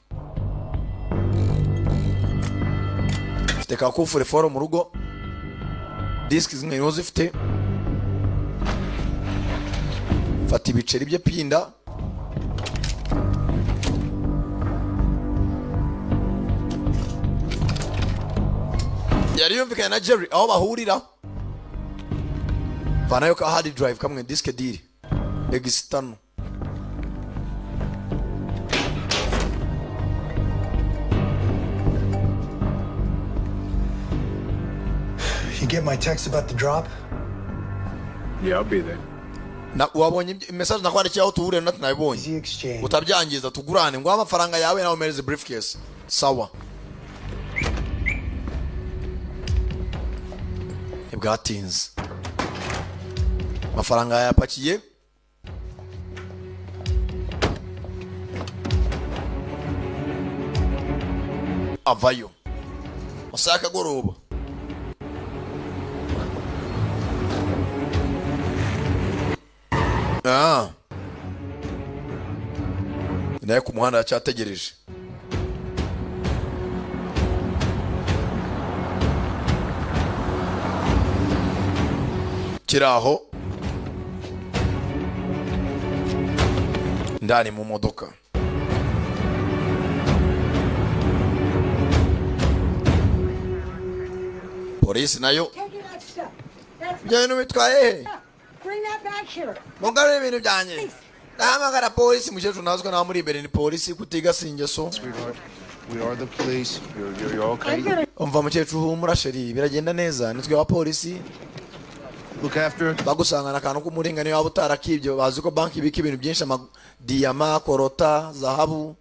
Mfite kakufure foro mu rugo, diski zimwe nizo zifite. Fata ibiceri bye pinda yari yumvikanye na Jerry aho bahurira. Vanayo ka hard drive kamwe disk deal external. You get my text about the drop? Yeah, I'll be there. Na wabonye message nakwandikiye aho tuhure na tunabonye. Utabyangiza tugurane ngo amafaranga yawe nawe umereze briefcase. Sawa. Ibwatinze. Mafaranga yapakiye. Avayo. Osaka goroba. Naye ku muhanda yacyategereje. Kiraho ndani mu modoka. Polisi nayo Jeno mitwaye. Bring that back here. Mongare ibintu byanye. Nahamagara polisi mukecuru nazwe na muri imbere ni polisi kutiga singeso. We are the police. You're okay. Umva mukecuru humura sheri biragenda neza nitwe wa polisi. Look after. Bagusangana kantu kumuringane waba utarakibyo bazi ko banki ibika ibintu byinshi diyama korota zahabu.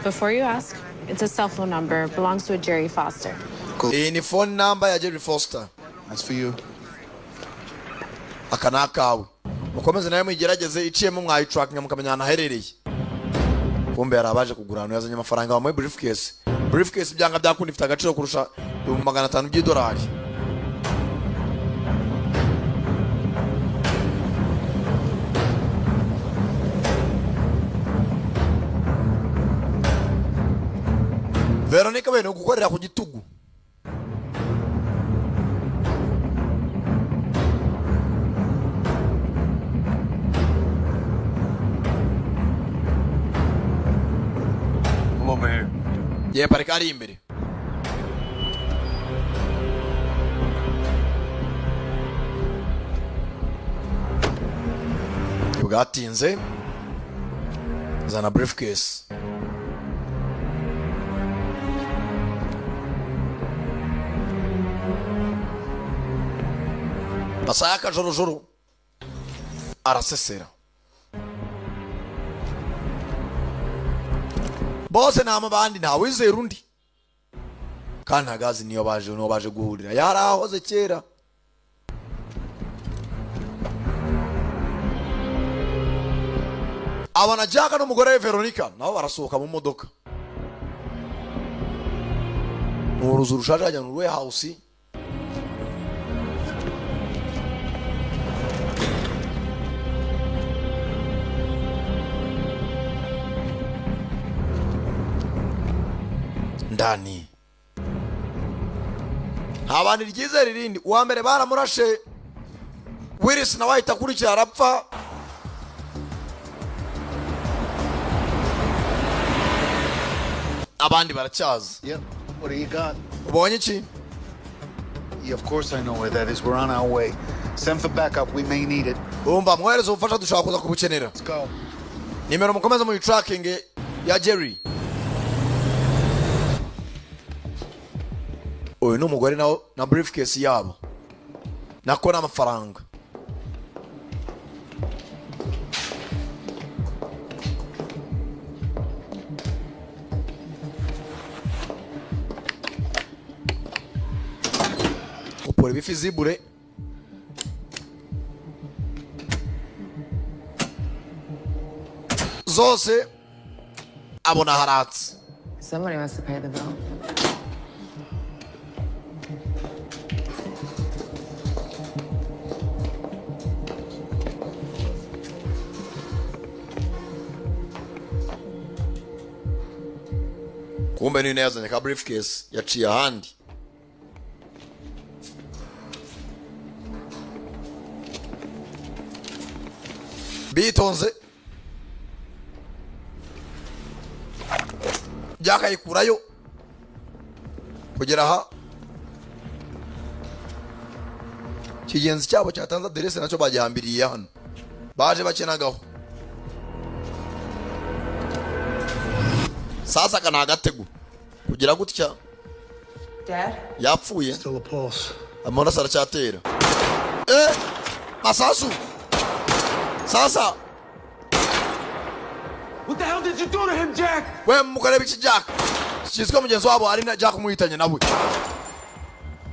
Before you ask, it's a cell phone number, belongs to a Jerry Foster. Cool. Ni phone number ya Jerry Foster. That's for you. Akana kawe. Mukomeze nayo mugerageze iciyemo mwayi track nyamukamenya naherereye. Kumbe yarabaje kugurana yazanye amafaranga wa briefcase. Briefcase byanga byakundi ifite agaciro kurusha $500 by'idolari. Veronica bene gukorera ku gitugu. Come over here. Yeah, pareka ari imbere. Bwatinze zana briefcase. Masaya kajorojoro arasesera. Bose nama bandi ntawe wizera undi. Kandi agazi niyo baje guhurira. Yarahoze kera. Abana Jack n'umugore we Veronica nabo barasohoka mu modoka. Uruzu rushaje ajya mu warehouse. Ndani abana ryize ririndi uwa mbere baramurashe Willis na wahita kurikira arapfa. Abandi baracyaza. Yep. What do you got? Ubonye iki? Yeah, of course I know where that is. We're on our way. Send for backup. We may need it. Umva mwohereza ubufasha dushaka kuza kubukenera. Let's go. Nimero mukomeza mu tracking ya Jerry. uyu ni umugore na briefcase yabo nako n'amafaranga. Upore bifizibure zose abona haratse. Somebody wants to pay the bill. Kumbe ni yazanye ka briefcase yaciye ahandi. Bitonze byakayikurayo kugera aha kigenzi cyabo cyatanze aderese nacyo bajyambiriye hano baje bakenagaho. Sasa kana agatego kugira gutya Dad? yapfuye Still a pulse. amona sara cyatera masasu sasa. What the hell did you do to him, Jack? We mugare biki Jack kizwe mugenzi wabo ari na Jack muhitanye nawe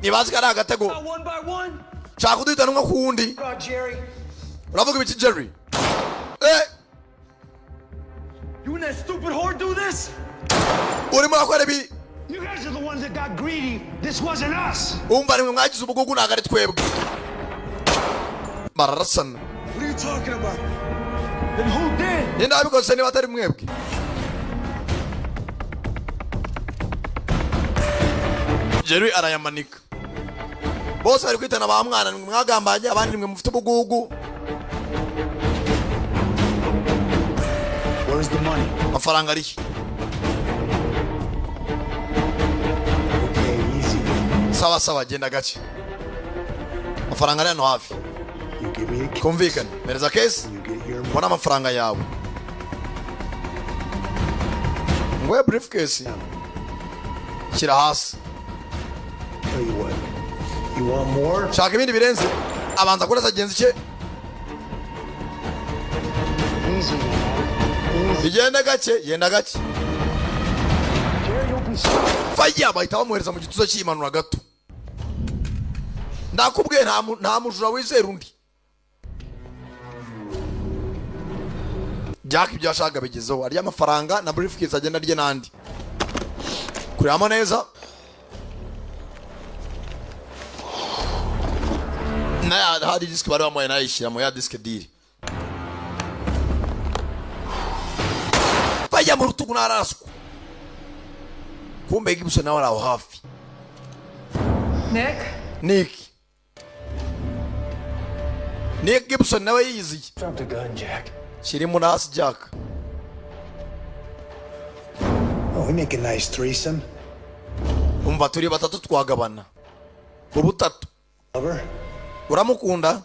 nibazi kana agatego One by one. Jack uduhitana nko kundi. Jerry. Uravuga biki Jerry? You and that stupid whore do this? Uri murakora bi. You guys are the ones that got greedy. This wasn't us. Umva ni mwagize ubugugu nagare twebwe. Mararasan. What are you talking about? Then who did? Ninda abikoze ni batari mwebwe. Jerry arayamanika. Bose bari kwitana ba mwana mwagambanye abandi mwe mufite ubugugu. Where's the money? Amafaranga ari. Okay, easy. Sawa sawa genda gace. Amafaranga ari hano hafi. You give me a key. Kumvikana. Mereza case. Mbona amafaranga yawe. Ngwe briefcase. Shira hasi. Tell you what. You want more? Shaka ibindi birenze. Abanza kurasa genzi cye. Easy. Igenda gace, yenda gace. Faya bahita bamuhereza mu gituzo cy'imanura gato. Ndakubwiye nta mujura wizera undi. Jack ibyo ashaka bigezeho ari amafaranga na briefcase agenda rye nandi. Kuramo neza. Na hari disk bari bamuye nayishyira mu ya disk deal. Faya mu rutugu narasku. Kumbe Gibson nawe araho hafi. Nick Gibson nawe yiziye. Drop the gun, Jack. Shiri munasi Jack. Oh, we make a nice threesome. Umva turi batatu twagabana. Ubutatu. Lover? Uramukunda?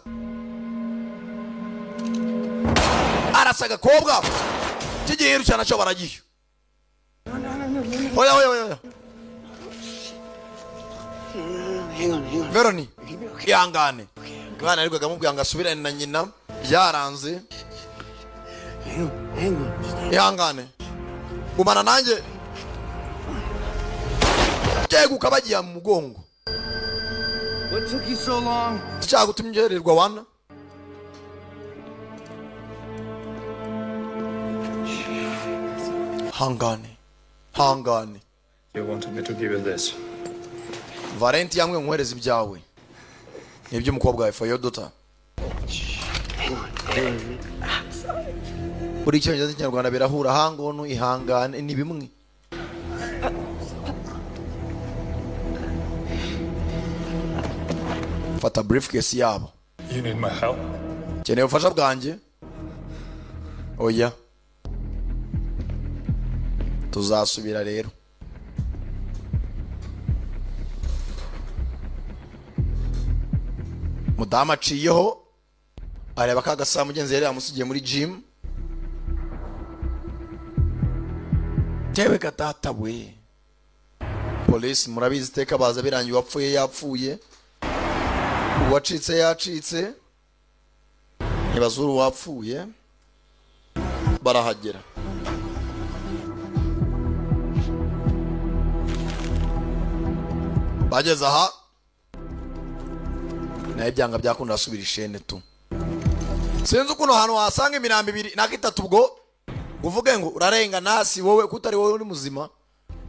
Arasaga kobwa. Kigiye cyana cyo baragiye. Oya. Hang on. Veroni. Ihangane. Mwana ariko agamubwira ngo asubirane na nyina byaranze. Hang on. Ihangane. Gumana nanjye. Jego kabagiye mu mugongo. What took you so long? Cyagutumjererwa wana. Hangane. You wanted me to give you this. Valenti yamwe nkwereza ibyawe. Nibyo umukobwa wawe for your daughter. Buri cyongereza cy'Ikinyarwanda birahura hangono ihangane ni bimwe. Fata briefcase yabo. You need my help? Keneye ubufasha bwanjye? Oya. Tuzasubira rero. Mudamu aciyeho areba kagasa mugenzi yari yamusigiye muri gym. Tewe gatata we. Police murabizi teka baza birangiye wapfuye yapfuye. Uwacitse yacitse. Ntibazuru wapfuye. Barahagera. Bageze aha. Naye byanga byakunda asubira ishene tu. Sinzi ukuntu hano wasanga imirambi 2 na 3 ubwo uvuge ngo urarenga nasi wowe kutari wowe uri muzima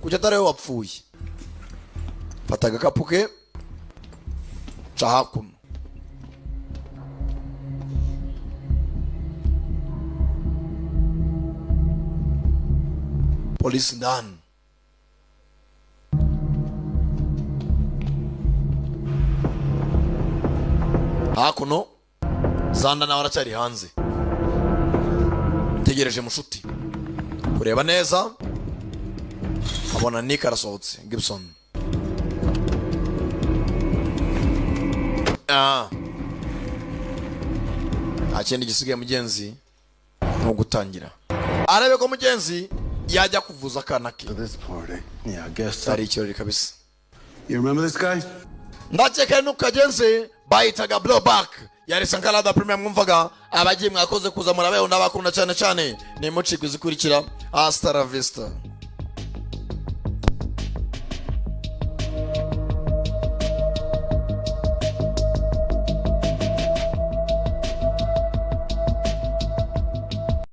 kuja atari wowe wapfuye. Fata agakapuke chahakum. Police ndani. Hakuno Zanda nawe aracyari hanze. Tegereje mushuti. Kureba neza. Abona Nick arasohotse. Gibson. Akindi gisigaye mugenzi no gutangira. Arabe ko mugenzi yajya kuvuza akana ke. Yeah, I guess so. Ari ikirori kabisa. You remember this guy? Ndakeka nukagenze bayitaga blowback. Yari Sankalada Premier mwumvaga abagiye mwakoze kuza murabeho ndabakunda cyane cyane. Ni mucikwizikurikira. Hasta la vista.